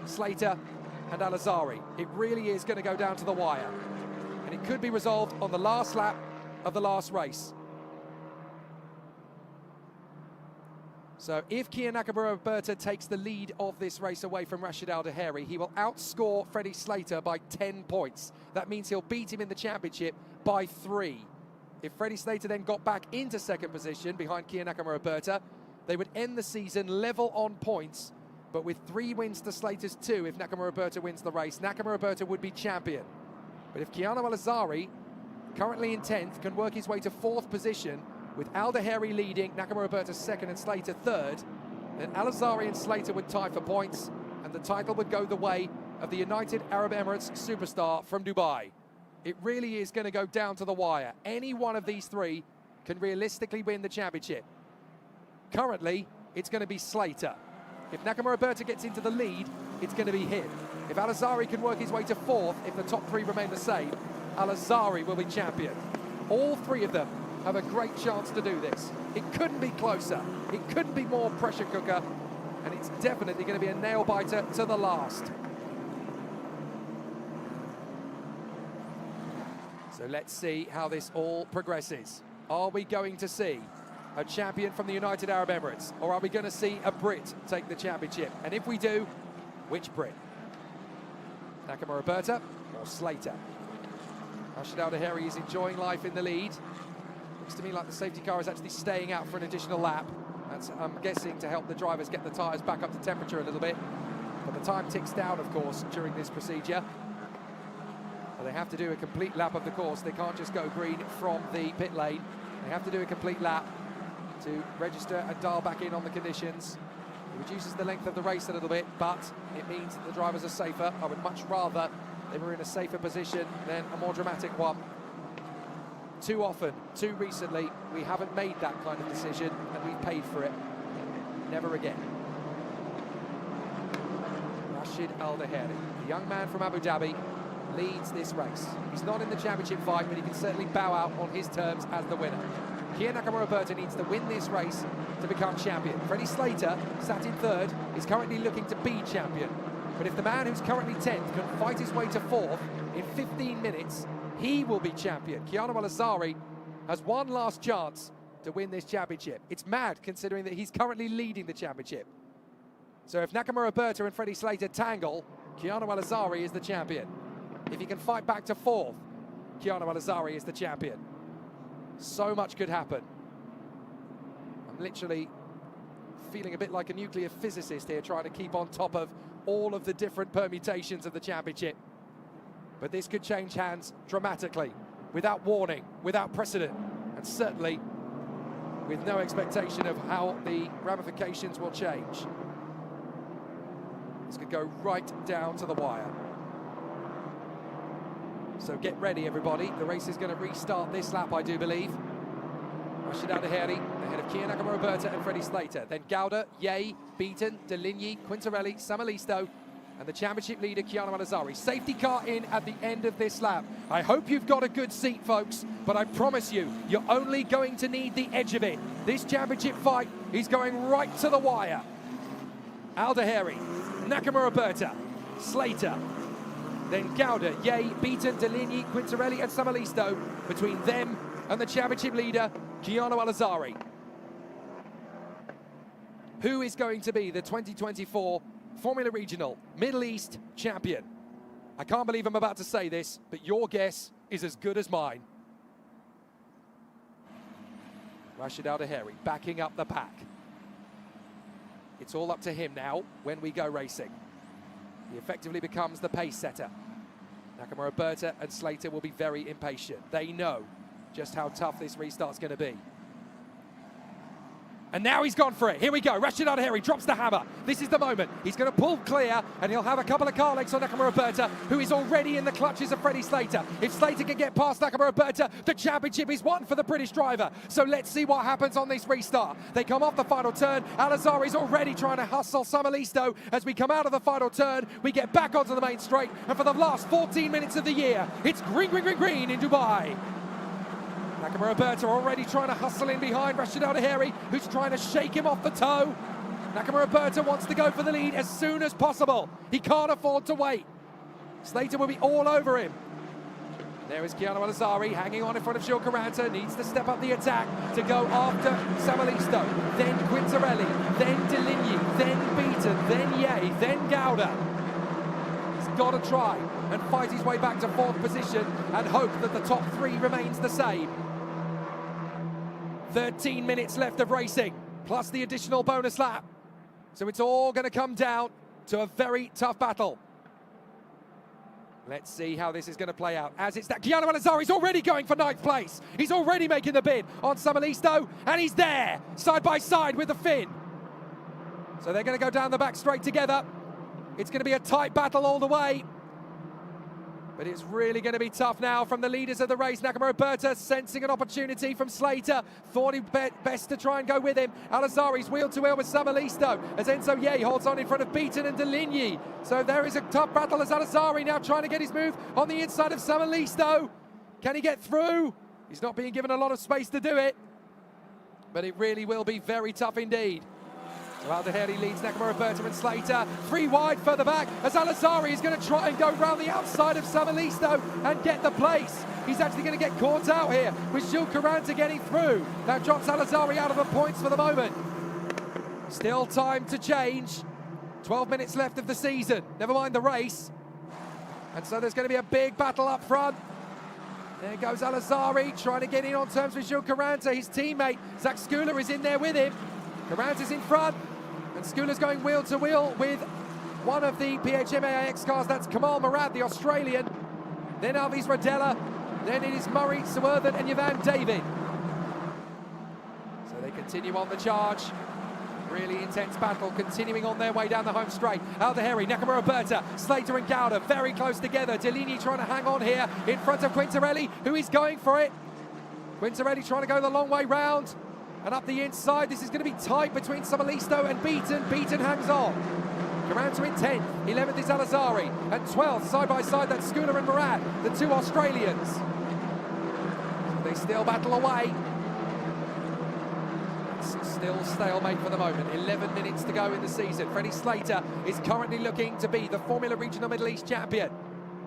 Slater and Al-Azhari. It really is going to go down to the wire. And it could be resolved on the last lap of the last race. So if Kia Nakamura Berta takes the lead of this race away from Rashid Al Daheri, he will outscore Freddie Slater by 10 points. That means he'll beat him in the championship by 3. If Freddie Slater then got back into second position behind Kia Nakamura Berta, they would end the season level on points, but with 3 wins to Slater's 2, if Nakamura Berta wins the race, Nakamura Berta would be champion. But if Keanu Al-Azhari, currently in 10th, can work his way to 4th position, with Al Daheri leading, Nakamura Berta 2nd and Slater 3rd, then Al-Azhari and Slater would tie for points, and the title would go the way of the United Arab Emirates superstar from Dubai. It really is going to go down to the wire. Any one of these 3 can realistically win the championship. Currently, it's going to be Slater. If Nakamura Berta gets into the lead, it's going to be him. If Al-Azhari can work his way to 4th, if the top 3 remain the same, Al-Azhari will be champion. All 3 of them have a great chance to do this. It couldn't be closer. It couldn't be more pressure cooker. And it's definitely going to be a nail-biter to the last. So let's see how this all progresses. Are we going to see a champion from the United Arab Emirates? Or are we going to see a Brit take the championship? And if we do, which Brit? Nakamura Berta or Slater? Rashid Al Daheri is enjoying life in the lead. Looks to me like the safety car is actually staying out for an additional lap. That's, I'm guessing, to help the drivers get the tyres back up to temperature a little bit. But the time ticks down, of course, during this procedure. But they have to do a complete lap of the course. They can't just go green from the pit lane. They have to do a complete lap to register and dial back in on the conditions. It reduces the length of the race a little bit, but it means that the drivers are safer. I would much rather they were in a safer position than a more dramatic one. Too often, too recently, we haven't made that kind of decision, and we've paid for it. Never again. Rashid Al Daheri, the young man from Abu Dhabi, leads this race. He's not in the championship fight, but he can certainly bow out on his terms as the winner. Kia Nakamura Berta needs to win this race to become champion. Freddie Slater, sat in 3rd, is currently looking to be champion. But if the man who's currently 10th can fight his way to 4th in 15 minutes, he will be champion. Keanu Al-Azhari has one last chance to win this championship. It's mad considering that he's currently leading the championship. So if Nakamura Berta and Freddie Slater tangle, Keanu Al-Azhari is the champion. If he can fight back to 4th, Keanu Al-Azhari is the champion. So much could happen. I'm literally feeling a bit like a nuclear physicist here, trying to keep on top of all of the different permutations of the championship. But this could change hands dramatically, without warning, without precedent, and certainly with no expectation of how the ramifications will change. This could go right down to the wire. So get ready, everybody. The race is going to restart this lap, I do believe. Rashid Al Daheri ahead of Kia Nakamura Berta and Freddie Slater. Then Gauda, Ye, Beaton, Deligny, Quintarelli, Samalisto, and the championship leader, Keanu Al-Azhari. Safety car in at the end of this lap. I hope you've got a good seat, folks, but I promise you, you're only going to need the edge of it. This championship fight is going right to the wire. Al Daheri, Nakamura Berta, Slater, then Gauda, Ye, Beaton, Deligny, Quintarelli and Samalisto. Between them and the championship leader, Keanu Al-Azhari. Who is going to be the 2024 Formula Regional Middle East champion? I can't believe I'm about to say this, but your guess is as good as mine. Rashid Al Daheri backing up the pack. It's all up to him now when we go racing. He effectively becomes the pace setter. Nakamura Berta and Slater will be very impatient. They know just how tough this restart's going to be. And now he's gone for it. Here we go. Rashid Al-Heri drops the hammer. This is the moment. He's going to pull clear, and he'll have a couple of car legs on Nakamura Berta, who is already in the clutches of Freddie Slater. If Slater can get past Nakamura Berta, the championship is won for the British driver. So let's see what happens on this restart. They come off the final turn. Al-Azhari's already trying to hustle Samalisto. As we come out of the final turn, we get back onto the main straight. And for the last 14 minutes of the year, it's green, green, green, green in Dubai. Nakamura Berta already trying to hustle in behind Rashid Al-Heri, who's trying to shake him off the toe. Nakamura Berta wants to go for the lead as soon as possible. He can't afford to wait. Slater will be all over him. There is Keanu Al-Azhari hanging on in front of Gilles Caranta, needs to step up the attack to go after Samalisto, then Quintarelli, then Deligny, then Beaton, then Ye, then Gouda. He's got to try and fight his way back to fourth position and hope that the top three remains the same. 13 minutes left of racing, plus the additional bonus lap. So it's all going to come down to a very tough battle. Let's see how this is going to play out. As it's that Keanu Al-Azhari's already going for ninth place. He's already making the bid on Samalisto, and he's there, side by side with the Finn. So they're going to go down the back straight together. It's going to be a tight battle all the way. But it's really going to be tough now from the leaders of the race. Nakamura Berta sensing an opportunity from Slater. Thought he'd best to try and go with him. Al-Azhari's wheel to wheel with Samalisto as Enzo Ye holds on in front of Beaton and Deligny. So there is a tough battle as Al-Azhari now trying to get his move on the inside of Samalisto. Can he get through? He's not being given a lot of space to do it. But it really will be very tough indeed. So Al-Heri leads Nakamura Berta and Slater. 3 wide further back as Al-Azhari is going to try and go round the outside of Samalisto and get the place. He's actually going to get caught out here with Gilles Caranta getting through. That drops Al-Azhari out of the points for the moment. Still time to change. 12 minutes left of the season. Never mind the race. And so there's going to be a big battle up front. There goes Al-Azhari trying to get in on terms with Gilles Caranta. His teammate, Zach Skula, is in there with him. Caranta's in front. And Skula's going wheel to wheel with one of the PHM-AIX cars. That's Kamal Murad, the Australian. Then Alvis Rodella. Then it is Murray Swerthen and Yvan David. So they continue on the charge. Really intense battle continuing on their way down the home straight. Al-Heri, Nakamura Berta, Slater and Gouda very close together. Deligny trying to hang on here in front of Quintarelli, who is going for it. Quintarelli trying to go the long way round. And up the inside, this is going to be tight between Samalisto and Beaton. Beaton hangs on. Caranta in 10th, 11th is Al-Azhari, and 12th, side by side, that's Skula and Murad, the 2 Australians. So they still battle away. It's still stalemate for the moment. 11 minutes to go in the season. Freddie Slater is currently looking to be the Formula Regional Middle East champion,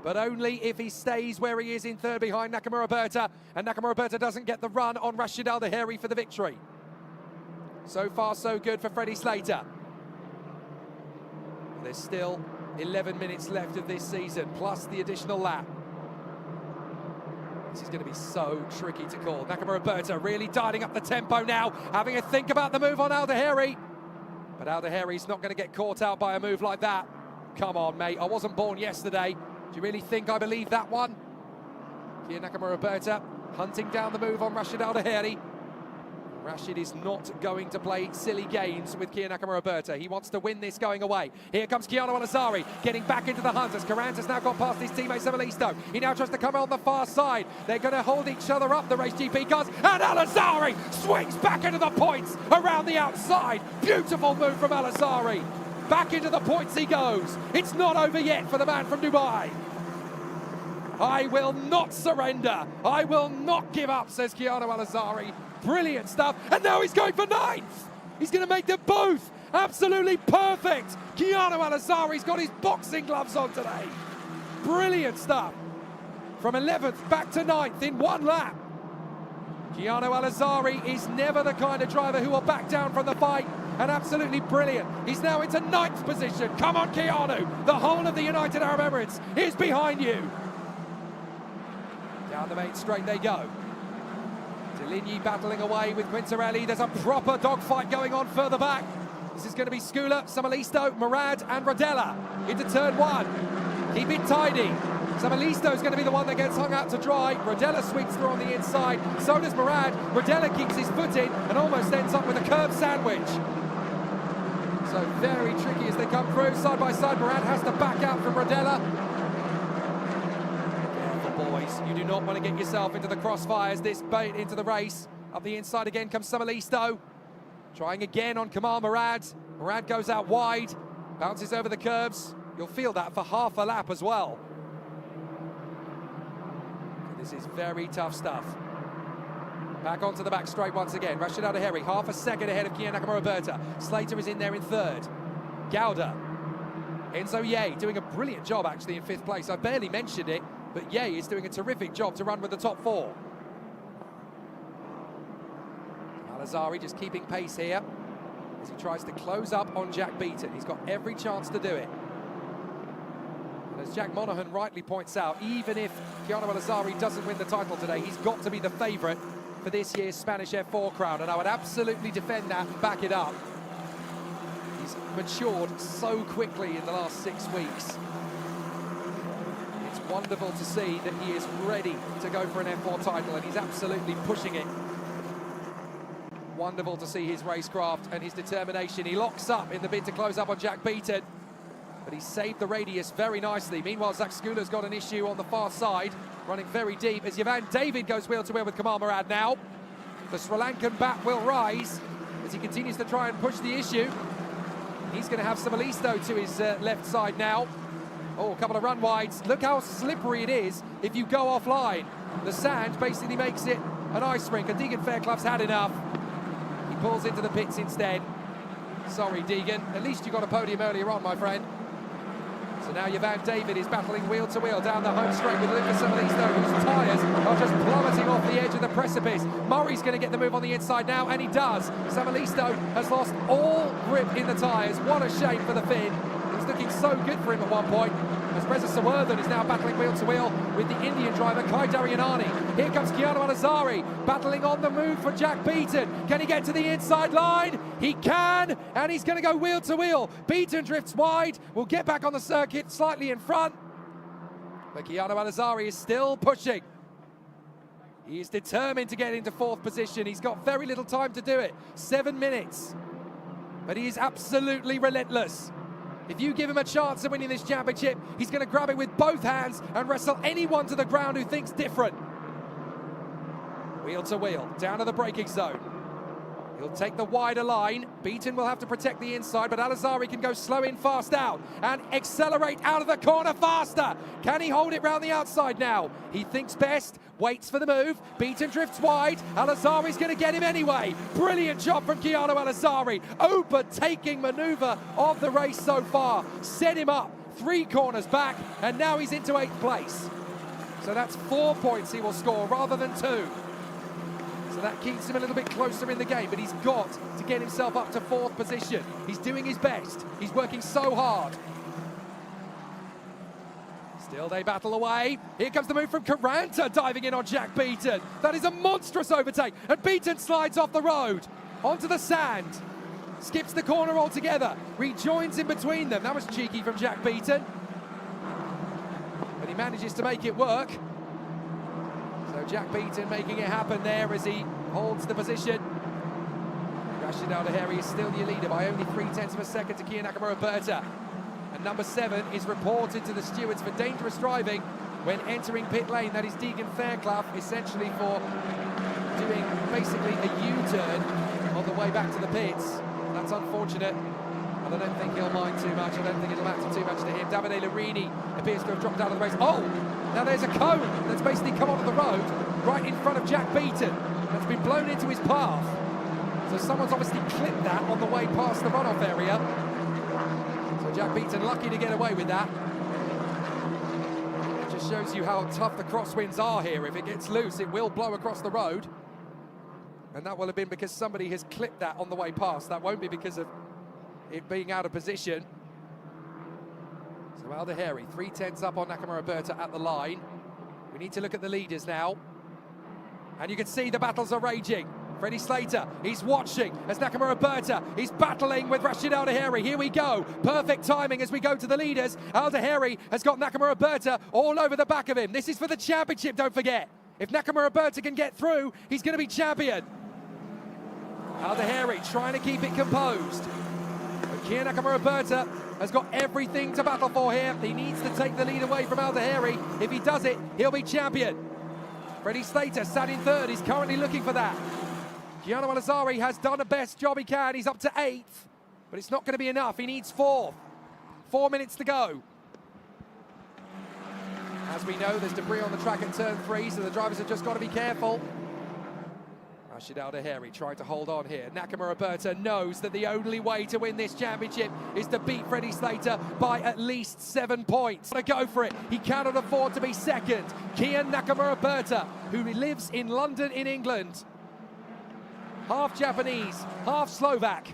but only if he stays where he is in third behind Nakamura Berta, and Nakamura Berta doesn't get the run on Rashid Al-Heri for the victory. So far, so good for Freddie Slater. There's still 11 minutes left of this season, plus the additional lap. This is going to be so tricky to call. Nakamura Berta really dialing up the tempo now, having a think about the move on Al-Heri. But Al-Heri's not going to get caught out by a move like that. Come on, mate, I wasn't born yesterday. Do you really think I believe that one? Here Nakamura Berta hunting down the move on Rashid Al-Heri. Rashid is not going to play silly games with Kia Nakamura Berta. He wants to win this going away. Here comes Keanu Al-Azhari getting back into the hunt as Caranta's now gone past his teammate Samalisto. He now tries to come on the far side. They're going to hold each other up, the Race GP cars, and Al-Azhari swings back into the points around the outside. Beautiful move from Al-Azhari. Back into the points he goes. It's not over yet for the man from Dubai. I will not surrender. I will not give up, says Keanu Al-Azhari. Brilliant stuff. And now he's going for 9th. He's going to make them both absolutely perfect. Keanu Al-Azhari's got his boxing gloves on today. Brilliant stuff. From 11th back to 9th in 1 lap. Keanu Al-Azhari is never the kind of driver who will back down from the fight. And absolutely brilliant. He's now into 9th position. Come on, Keanu. The whole of the United Arab Emirates is behind you. Down the main straight they go. Deligny battling away with Quintarelli. There's a proper dogfight going on further back. This is going to be Skula, Samalisto, Murad and Rodella into turn 1. Keep it tidy. Samalisto is going to be the one that gets hung out to dry. Rodella sweeps through on the inside. So does Murad. Rodella keeps his foot in. And and almost ends up with a curb sandwich. So very tricky as they come through, side by side. Murad has to back out from Rodella. Careful, boys, you do not want to get yourself into the crossfires this bait into the race. Up the inside again comes Samalisto. Trying again on Kamal Murad. Murad goes out wide, bounces over the curbs. You'll feel that for half a lap as well. This is very tough stuff. Back onto the back straight once again. Rashid Al-Daheri, half a second ahead of Kian Nakamura-Berta. Slater is in there in third. Gauda. Enzo Ye doing a brilliant job actually in fifth place. I barely mentioned it, but Ye is doing a terrific job to run with the top four. Al-Azari just keeping pace here as he tries to close up on Jack Beaton. He's got every chance to do it. And as Jack Monaghan rightly points out, even if Keanu Al-Azari doesn't win the title today, he's got to be the favourite for this year's Spanish F4 crown, and I would absolutely defend that and back it up. He's matured so quickly in the last 6 weeks. It's wonderful to see that he is ready to go for an F4 title, and he's absolutely pushing it. Wonderful to see his racecraft and his determination. He locks up in the bid to close up on Jack Beaton, but he saved the radius very nicely. Meanwhile, Zach Skula's got an issue on the far side, running very deep as Yavan David goes wheel to wheel with Kamal Murad now. The Sri Lankan bat will rise as he continues to try and push the issue. He's going to have Samalisto to his left side now. Oh, a couple of run wides. Look how slippery it is if you go offline. The sand basically makes it an ice rink, and Deegan Fairclough's had enough. He pulls into the pits instead. Sorry, Deegan. At least you got a podium earlier on, my friend. So now Yavan David is battling wheel to wheel down the home straight with Lucas Samalisto, whose tyres are just plummeting off the edge of the precipice. Murray's going to get the move on the inside now, and he does. Samalisto has lost all grip in the tyres. What a shame for the Finn. It was looking so good for him at one point, as Reza Sawardhan is now battling wheel to wheel with the Indian driver Kai Daryanani. Here comes Keanu Al-Azari battling on the move for Jack Beaton. Can he get to the inside line? He can, and he's going to go wheel to wheel. Beaton drifts wide, will get back on the circuit slightly in front, but Keanu Al-Azari is still pushing. He is determined to get into fourth position. He's got very little time to do it, 7 minutes, but he is absolutely relentless. If you give him a chance of winning this championship, he's going to grab it with both hands and wrestle anyone to the ground who thinks different. Wheel to wheel, down to the braking zone. He'll take the wider line. Beaton will have to protect the inside, but Al-Azari can go slow in, fast out, and accelerate out of the corner faster. Can he hold it round the outside now? He thinks best, waits for the move. Beaton drifts wide. Al-Azari's going to get him anyway. Brilliant job from Keanu Al-Azari. Overtaking manoeuvre of the race so far. Set him up 3 corners back, and now he's into 8th place. So that's 4 points he will score rather than 2. So that keeps him a little bit closer in the game, but he's got to get himself up to 4th position. He's doing his best. He's working so hard. Still they battle away. Here comes the move from Caranta, diving in on Jack Beaton. That is a monstrous overtake, and Beaton slides off the road onto the sand. Skips the corner altogether, rejoins in between them. That was cheeky from Jack Beaton, but he manages to make it work. So Jack Beaton making it happen there as he holds the position. Rashid Al-Daheri is still the leader by only 0.3 of a second to Kian Nakamura-Berta. And number 7 is reported to the stewards for dangerous driving when entering pit lane. That is Deegan Fairclough, essentially for doing basically a U-turn on the way back to the pits. That's unfortunate, and I don't think he'll mind too much. I don't think it'll matter too much to him. Davide Larini appears to have dropped out of the race. Oh, now there's a cone that's basically come onto the road right in front of Jack Beaton. That's been blown into his path. So someone's obviously clipped that on the way past the runoff area. So Jack Beaton lucky to get away with that. It just shows you how tough the crosswinds are here. If it gets loose, it will blow across the road. And that will have been because somebody has clipped that on the way past. That won't be because of it being out of position. So Al-Daheri, 0.3 up on Nakamura-Berta at the line. We need to look at the leaders now. And you can see the battles are raging. Freddie Slater, he's watching as Nakamura-Berta is battling with Rashid Al-Daheri. Here we go. Perfect timing as we go to the leaders. Al-Daheri has got Nakamura-Berta all over the back of him. This is for the championship, don't forget. If Nakamura-Berta can get through, he's going to be champion. Al-Daheri trying to keep it composed. But Kian Nakamura has got everything to battle for here. He needs to take the lead away from Al-Daheri. If he does it, he'll be champion. Freddie Slater sat in third. He's currently looking for that. Gianno Al-Azhari has done the best job he can. He's up to 8th, but it's not going to be enough. He needs 4th. 4 minutes to go. As we know, there's debris on the track at turn 3, so the drivers have just got to be careful. Rashid Al-Daheri trying to hold on here. Nakamura knows that the only way to win this championship is to beat Freddie Slater by at least 7 points. To go for it. He cannot afford to be second. Kian Nakamura, who lives in London in England. Half Japanese, half Slovak.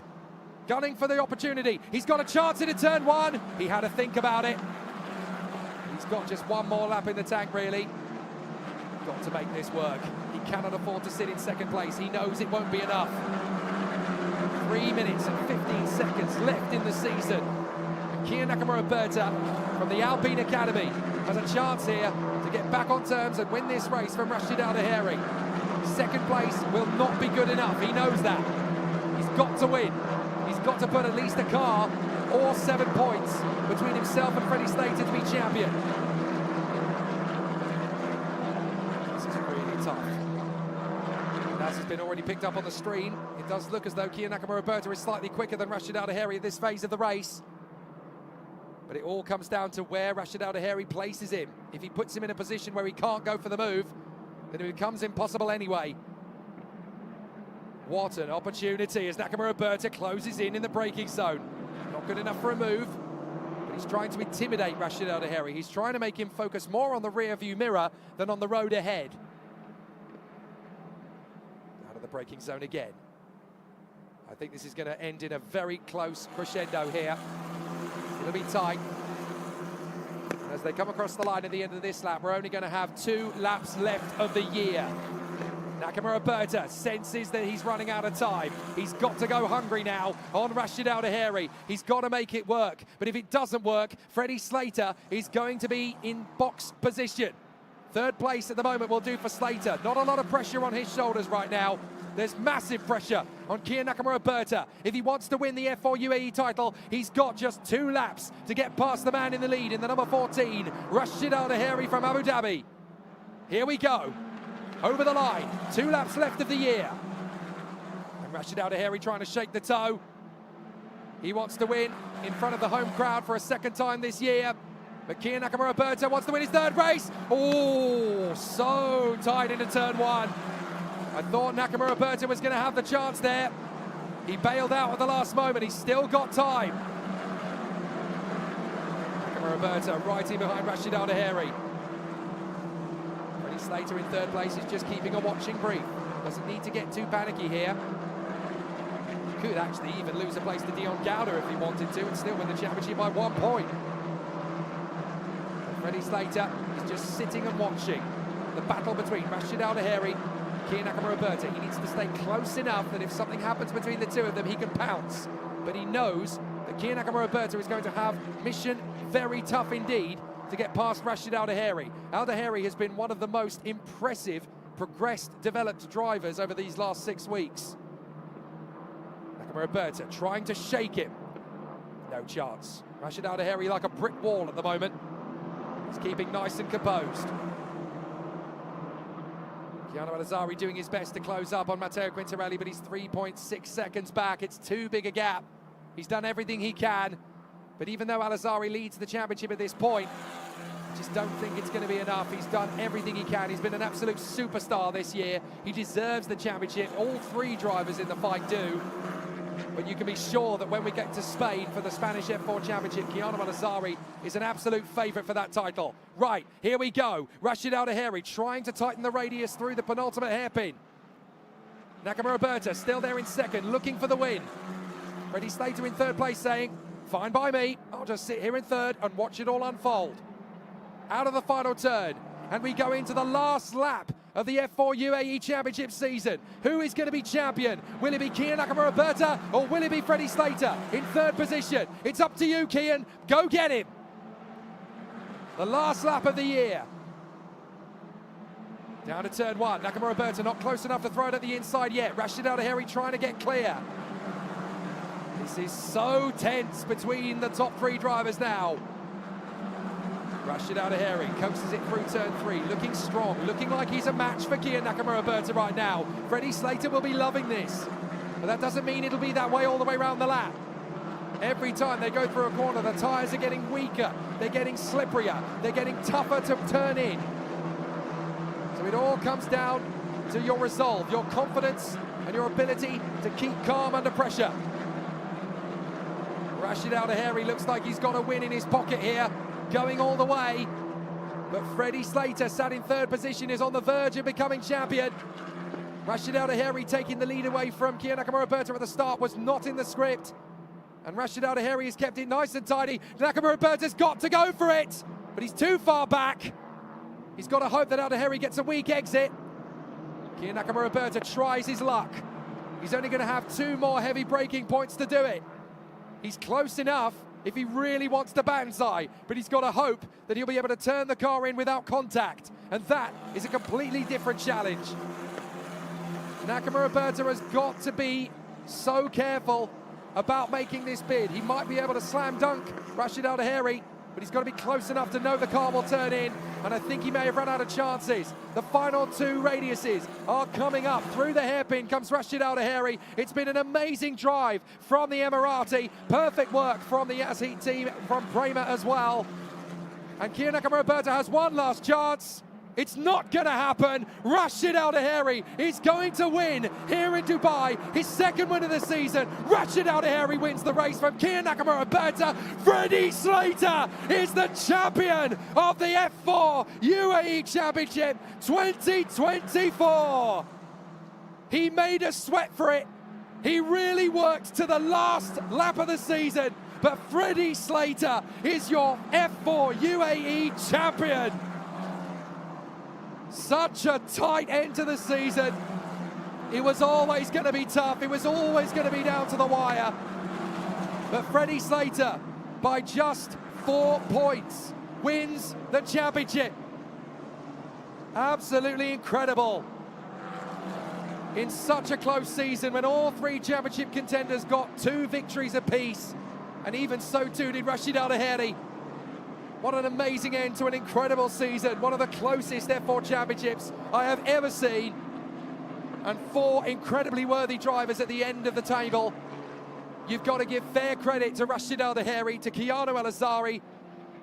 Gunning for the opportunity. He's got a chance into turn 1. He had to think about it. He's got just one more lap in the tank, really. Got to make this work. He cannot afford to sit in second place. He knows it won't be enough. 3 minutes and 15 seconds left in the season. And Kian Nakamura from the Alpine Academy has a chance here to get back on terms and win this race from Rashid Al-Daheri. Second place will not be good enough. He knows that. He's got to win. He's got to put at least a car or 7 points between himself and Freddie Slater to be champion. This is really tough. And as has been already picked up on the screen, it does look as though Kian Nakamura is slightly quicker than Rashid Al-Daheri at this phase of the race. But it all comes down to where Rashid Al-Daheri places him. If he puts him in a position where he can't go for the move, then it becomes impossible anyway. What an opportunity as Nakamura closes in the braking zone. Not good enough for a move, but he's trying to intimidate Rashid Al-Daheri. He's trying to make him focus more on the rear view mirror than on the road ahead. Out of the braking zone again. I think this is going to end in a very close crescendo here. It'll be tight. As they come across the line at the end of this lap, we're only going to have 2 laps left of the year. Nakamura senses that he's running out of time. He's got to go hungry now on Rashid Al-Daheri. He's got to make it work. But if it doesn't work, Freddie Slater is going to be in box position. 3rd place at the moment will do for Slater. Not a lot of pressure on his shoulders right now. There's massive pressure on Kian Nakamura. If he wants to win the F4 UAE title, he's got just 2 laps to get past the man in the lead in the number 14, Rashid Al-Daheri from Abu Dhabi. Here we go. Over the line. 2 laps left of the year. And Rashid Al-Daheri trying to shake the toe. He wants to win in front of the home crowd for a 2nd time this year. But Kian Nakamura wants to win his 3rd race. Oh, so tight into turn 1. I thought Nakamura was going to have the chance there. He bailed out at the last moment. He's still got time. Nakamura right in behind Rashid Al-Daheri. Freddie Slater in 3rd place is just keeping a watching brief. Doesn't need to get too panicky here. Could actually even lose a place to Dion Gowder if he wanted to and still win the championship by 1 point. But Freddie Slater is just sitting and watching the battle between Rashid Al-Daheri Kian Nakamura. He needs to stay close enough that if something happens between the 2 of them, he can pounce. But he knows that Kian Nakamura is going to have mission very tough indeed to get past Rashid Al-Daheri. Al-Daheri has been one of the most impressive, progressed, developed drivers over these last 6 weeks. Nakamura trying to shake him. No chance. Rashid Al-Daheri like a brick wall at the moment. He's keeping nice and composed. Gianno Al-Azhari doing his best to close up on Matteo Quintarelli, but he's 3.6 seconds back. It's too big a gap. He's done everything he can. But even though Al-Azhari leads the championship at this point, I just don't think it's going to be enough. He's done everything he can. He's been an absolute superstar this year. He deserves the championship. All 3 drivers in the fight do. But you can be sure that when we get to Spain for the Spanish F4 Championship, Gianno Al-Azhari is an absolute favourite for that title. Right, here we go. Rashid Al-Daheri trying to tighten the radius through the penultimate hairpin. Nakamura still there in 2nd, looking for the win. Freddie Slater in 3rd place saying, fine by me, I'll just sit here in 3rd and watch it all unfold. Out of the final turn, and we go into the last lap of the F4 UAE Championship season. Who is going to be champion? Will it be Kian Nakamura or will it be Freddie Slater in 3rd position? It's up to you, Kian. Go get him. The last lap of the year. Down to turn one. Nakamura Berta not close enough to throw it at the inside yet. Rashid Al Tahiri trying to get clear. This is so tense between the top three drivers now. Rashid Al Tahiri coaxes it through turn three, looking strong, looking like he's a match for Kia Nakamura Berta right now. Freddie Slater will be loving this, but that doesn't mean it'll be that way all the way around the lap. Every time they go through a corner, the tyres are getting weaker, they're getting slipperier, they're getting tougher to turn in. So it all comes down to your resolve, your confidence, and your ability to keep calm under pressure. Rashid Al Tahiri looks like he's got a win in his pocket here, going all the way. But Freddie Slater, sat in third position, is on the verge of becoming champion. Rashid Al Tahiri taking the lead away from Kia Nakamura Berta at the start was not in the script. And Rashid Al Tahiri has kept it nice and tidy. Nakamura Berta's got to go for it, but he's too far back. He's got to hope that Al Tahiri gets a weak exit. Kia Nakamura Berta tries his luck. He's only going to have 2 more heavy braking points to do it. He's close enough if he really wants to banzai, but he's got to hope that he'll be able to turn the car in without contact, and that is a completely different challenge. Nakamura Berta has got to be so careful about making this bid. He might be able to slam dunk Rashid Al Tahiri, but he's got to be close enough to know the car will turn in, and I think he may have run out of chances. The final 2 radiuses are coming up. Through the hairpin comes Rashid Al Tahiri. It's been an amazing drive from the Emirati. Perfect work from the Yazid team, from Prema as well. And Kia Nakamura Berta has one last chance. It's not going to happen. Rashid Al Tahiri is going to win here in Dubai. His 2nd win of the season. Rashid Al Tahiri wins the race from Kia Nakamura Berta. Freddie Slater is the champion of the F4 UAE Championship 2024. He made us sweat for it. He really worked to the last lap of the season. But Freddie Slater is your F4 UAE champion. Such a tight end to the season. It was always going to be tough. It was always going to be down to the wire. But Freddie Slater, by just 4 points, wins the championship. Absolutely incredible. In such a close season, when all 3 championship contenders got 2 victories apiece, and even so too did Rashid Al Tahiri. What an amazing end to an incredible season. One of the closest F4 championships I have ever seen. And 4 incredibly worthy drivers at the end of the table. You've got to give fair credit to Rashid Al Tahiri, to Keanu El-Azari,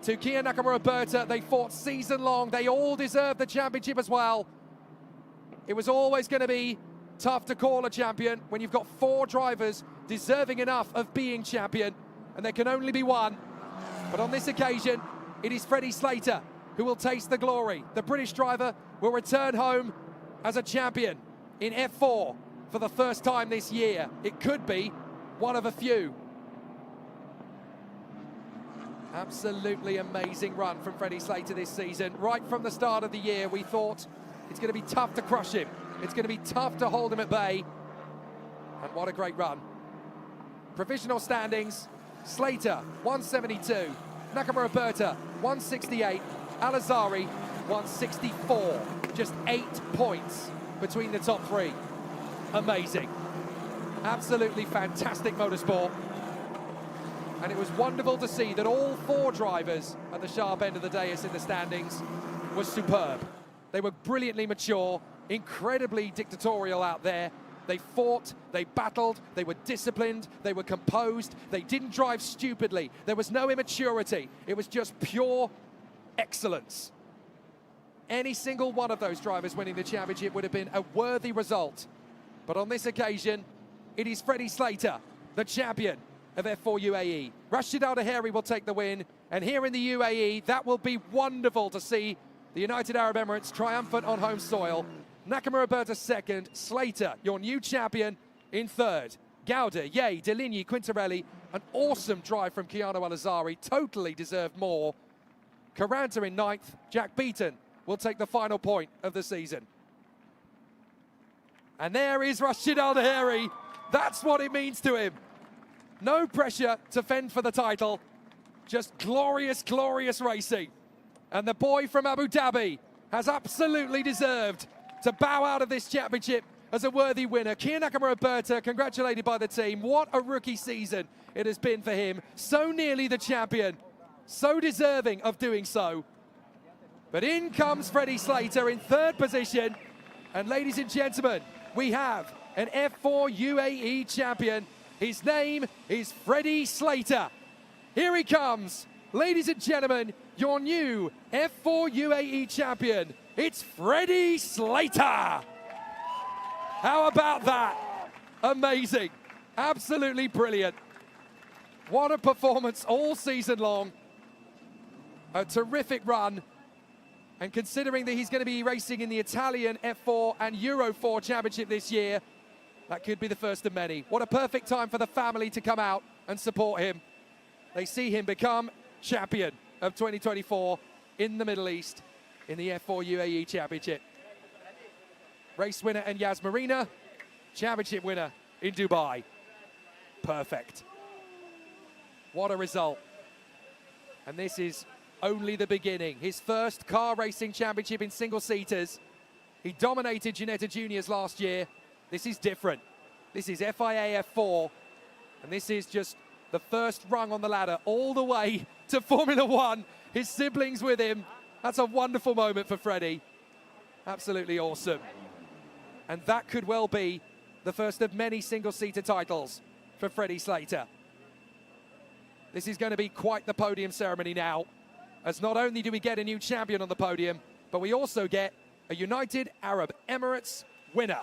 to Kia Nakamura Berta. They fought season long. They all deserve the championship as well. It was always going to be tough to call a champion when you've got 4 drivers deserving enough of being champion, and there can only be one. But on this occasion, it is Freddie Slater who will taste the glory. The British driver will return home as a champion in F4 for the first time this year. It could be one of a few. Absolutely amazing run from Freddie Slater this season. Right from the start of the year, we thought it's going to be tough to crush him. It's going to be tough to hold him at bay. And what a great run. Provisional standings, Slater 172, Nakamura Berta 168, Al-Azari 164. Just 8 points between the top 3. Amazing. Absolutely fantastic motorsport. And it was wonderful to see that all 4 drivers at the sharp end of the dais in the standings were superb. They were brilliantly mature, incredibly dictatorial out there. They fought, they battled, they were disciplined, they were composed, they didn't drive stupidly. There was no immaturity. It was just pure excellence. Any single one of those drivers winning the championship would have been a worthy result. But on this occasion, it is Freddie Slater, the champion of F4 UAE. Rashid Al Tahiri will take the win, and here in the UAE, that will be wonderful to see the United Arab Emirates triumphant on home soil. Nakamura Berta 2nd, Slater, your new champion, in 3rd. Gauda, Ye, Deligny, Quintarelli, an awesome drive from Keanu El-Azari, totally deserved more. Caranta in 9th, Jack Beaton will take the final point of the season. And there is Rashid Al Tahiri. That's what it means to him. No pressure to fend for the title, just glorious, glorious racing. And the boy from Abu Dhabi has absolutely deserved to bow out of this championship as a worthy winner. Kia Nakamura-Berta, congratulated by the team. What a rookie season it has been for him. So nearly the champion, so deserving of doing so. But in comes Freddie Slater in third position. And ladies and gentlemen, we have an F4 UAE champion. His name is Freddie Slater. Here he comes. Ladies and gentlemen, your new F4 UAE champion. It's Freddie Slater. How about that? Amazing. Absolutely brilliant. What a performance all season long. A terrific run. And considering that he's going to be racing in the Italian F4 and Euro 4 Championship this year, that could be the first of many. What a perfect time for the family to come out and support him. They see him become champion of 2024 in the Middle East in the F4 UAE Championship. Race winner in Yas Marina, championship winner in Dubai. Perfect. What a result. And this is only the beginning. His first car racing championship in single-seaters. He dominated Ginetta Juniors last year. This is different. This is FIA F4, and this is just the first rung on the ladder all the way to Formula One. His siblings with him. That's a wonderful moment for Freddie. Absolutely awesome. And that could well be the first of many single-seater titles for Freddie Slater. This is going to be quite the podium ceremony now, as not only do we get a new champion on the podium, but we also get a United Arab Emirates winner.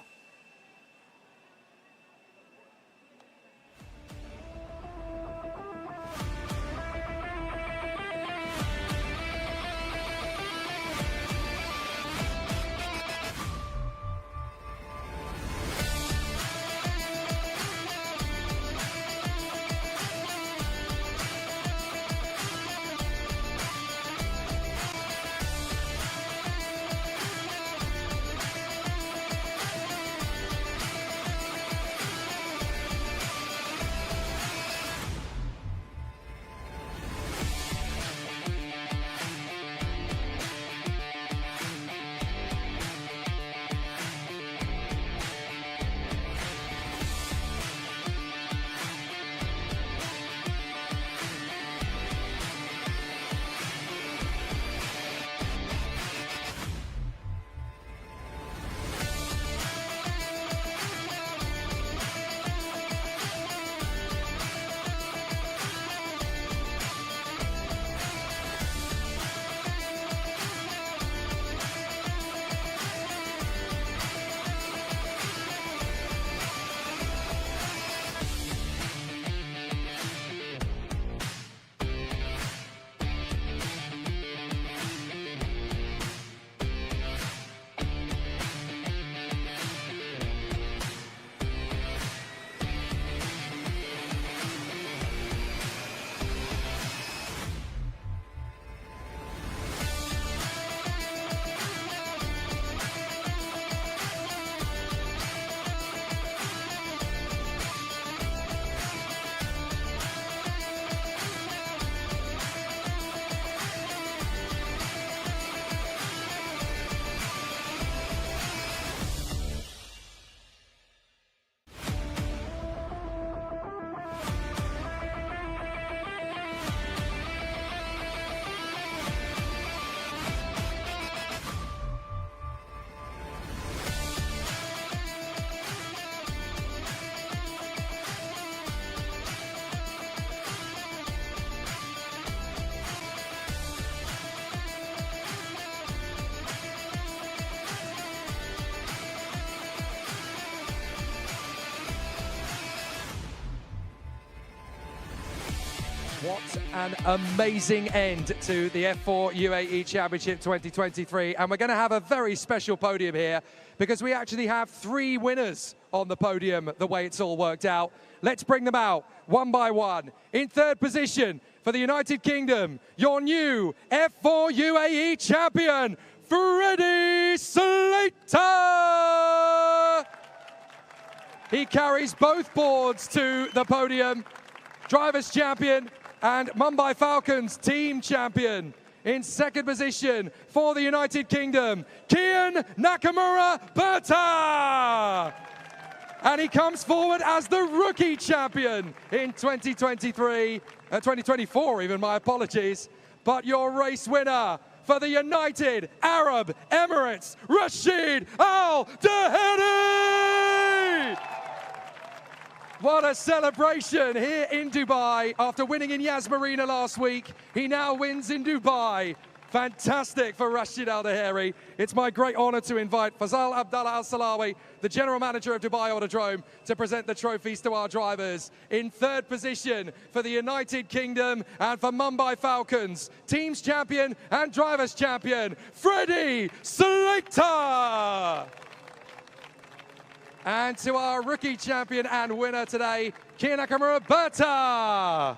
What an amazing end to the F4 UAE Championship 2023. And we're going to have a very special podium here because we actually have 3 winners on the podium the way it's all worked out. Let's bring them out one by one. In third position for the United Kingdom, your new F4 UAE champion, Freddie Slater! He carries both boards to the podium. Drivers' champion and Mumbai Falcons team champion In second position for the United Kingdom, Kian Nakamura Berta. And he comes forward as the rookie champion in 2024 even, my apologies. But your race winner for the United Arab Emirates, Rashid Al Daheri! What a celebration here in Dubai. After winning in Yas Marina last week, he now wins in Dubai. Fantastic for Rashid Al Daheri. It's my great honor to invite Fazal Abdallah Al Salawi, the general manager of Dubai Autodrome, to present the trophies to our drivers. In third position for the United Kingdom and for Mumbai Falcons, teams champion and drivers champion, Freddie Slater. And to our rookie champion and winner today, Kian Nakamura Berta.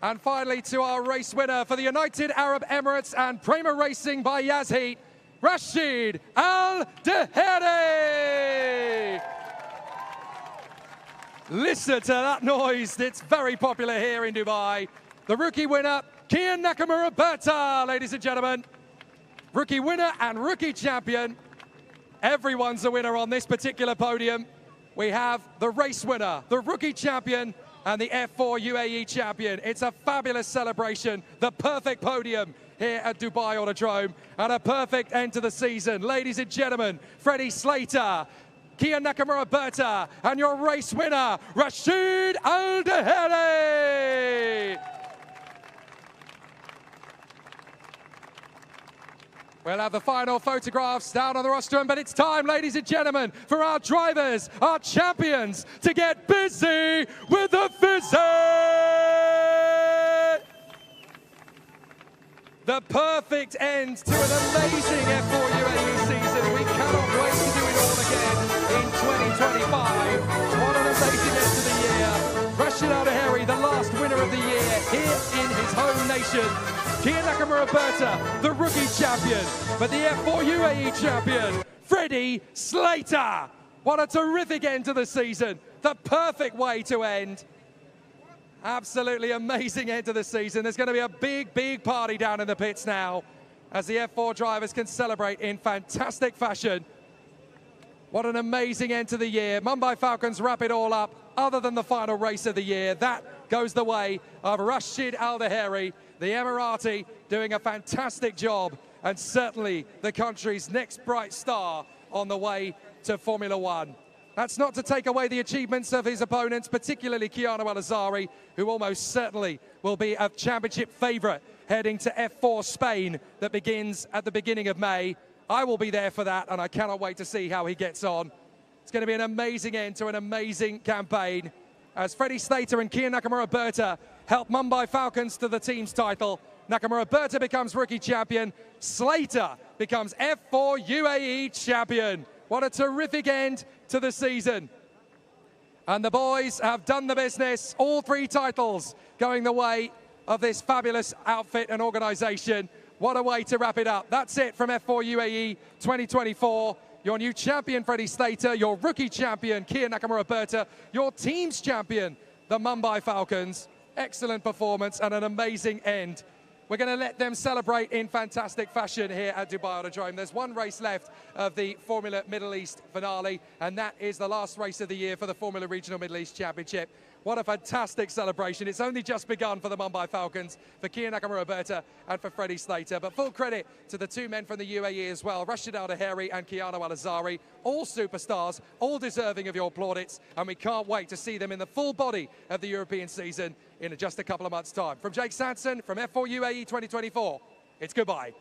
And finally, to our race winner for the United Arab Emirates and Prema Racing by Yazheat, Rashid Al Daheri. Listen to that noise. It's very popular here in Dubai. The rookie winner, Kian Nakamura Berta, ladies and gentlemen. Rookie winner and rookie champion. Everyone's a winner on this particular podium. We have the race winner, the rookie champion, and the F4 UAE champion. It's a fabulous celebration, the perfect podium here at Dubai Autodrome, and a perfect end to the season. Ladies and gentlemen, Freddie Slater, Kian Nakamura Berta, and your race winner, Rashid Al Daheri. We'll have the final photographs down on the rostrum, but it's time, ladies and gentlemen, for our drivers, our champions, to get busy with the visit! The perfect end to an amazing F4 UAE season. We cannot wait to do it all again in 2025. What an amazing end to the year. Rashid Al Daheri, the last winner of the year here in his home nation. Kian Nakamura Berta, the rookie champion, but the F4 UAE champion, Freddie Slater. What a terrific end to the season. The perfect way to end. Absolutely amazing end to the season. There's going to be a big, big party down in the pits now as the F4 drivers can celebrate in fantastic fashion. What an amazing end to the year. Mumbai Falcons wrap it all up. Other than the final race of the year, that goes the way of Rashid Al Daheri, the Emirati, doing a fantastic job, and certainly the country's next bright star on the way to Formula One. That's not to take away the achievements of his opponents, particularly Keanu Al-Azari, who almost certainly will be a championship favourite heading to F4 Spain that begins at the beginning of May. I will be there for that, and I cannot wait to see how he gets on. It's going to be an amazing end to an amazing campaign as Freddie Slater and Kian Nakamura Berta help Mumbai Falcons to the team's title. Nakamura Berta becomes rookie champion. Slater becomes F4 UAE champion. What a terrific end to the season. And the boys have done the business. All three titles going the way of this fabulous outfit and organisation. What a way to wrap it up. That's it from F4 UAE 2024. Your new champion, Freddie Slater, your rookie champion, Kian Nakamura Berta, your team's champion, the Mumbai Falcons. Excellent performance and an amazing end. We're going to let them celebrate in fantastic fashion here at Dubai Autodrome. There's one race left of the Formula Middle East finale, and that is the last race of the year for the Formula Regional Middle East Championship. What a fantastic celebration. It's only just begun for the Mumbai Falcons, for Kian Nakamura Berta and for Freddie Slater. But full credit to the two men from the UAE as well, Rashid Al Daheri and Keanu Al-Azari. All superstars, all deserving of your plaudits, and we can't wait to see them in the full body of the European season in just a couple of months' time. From Jake Sanson, from F4 UAE 2024, it's goodbye.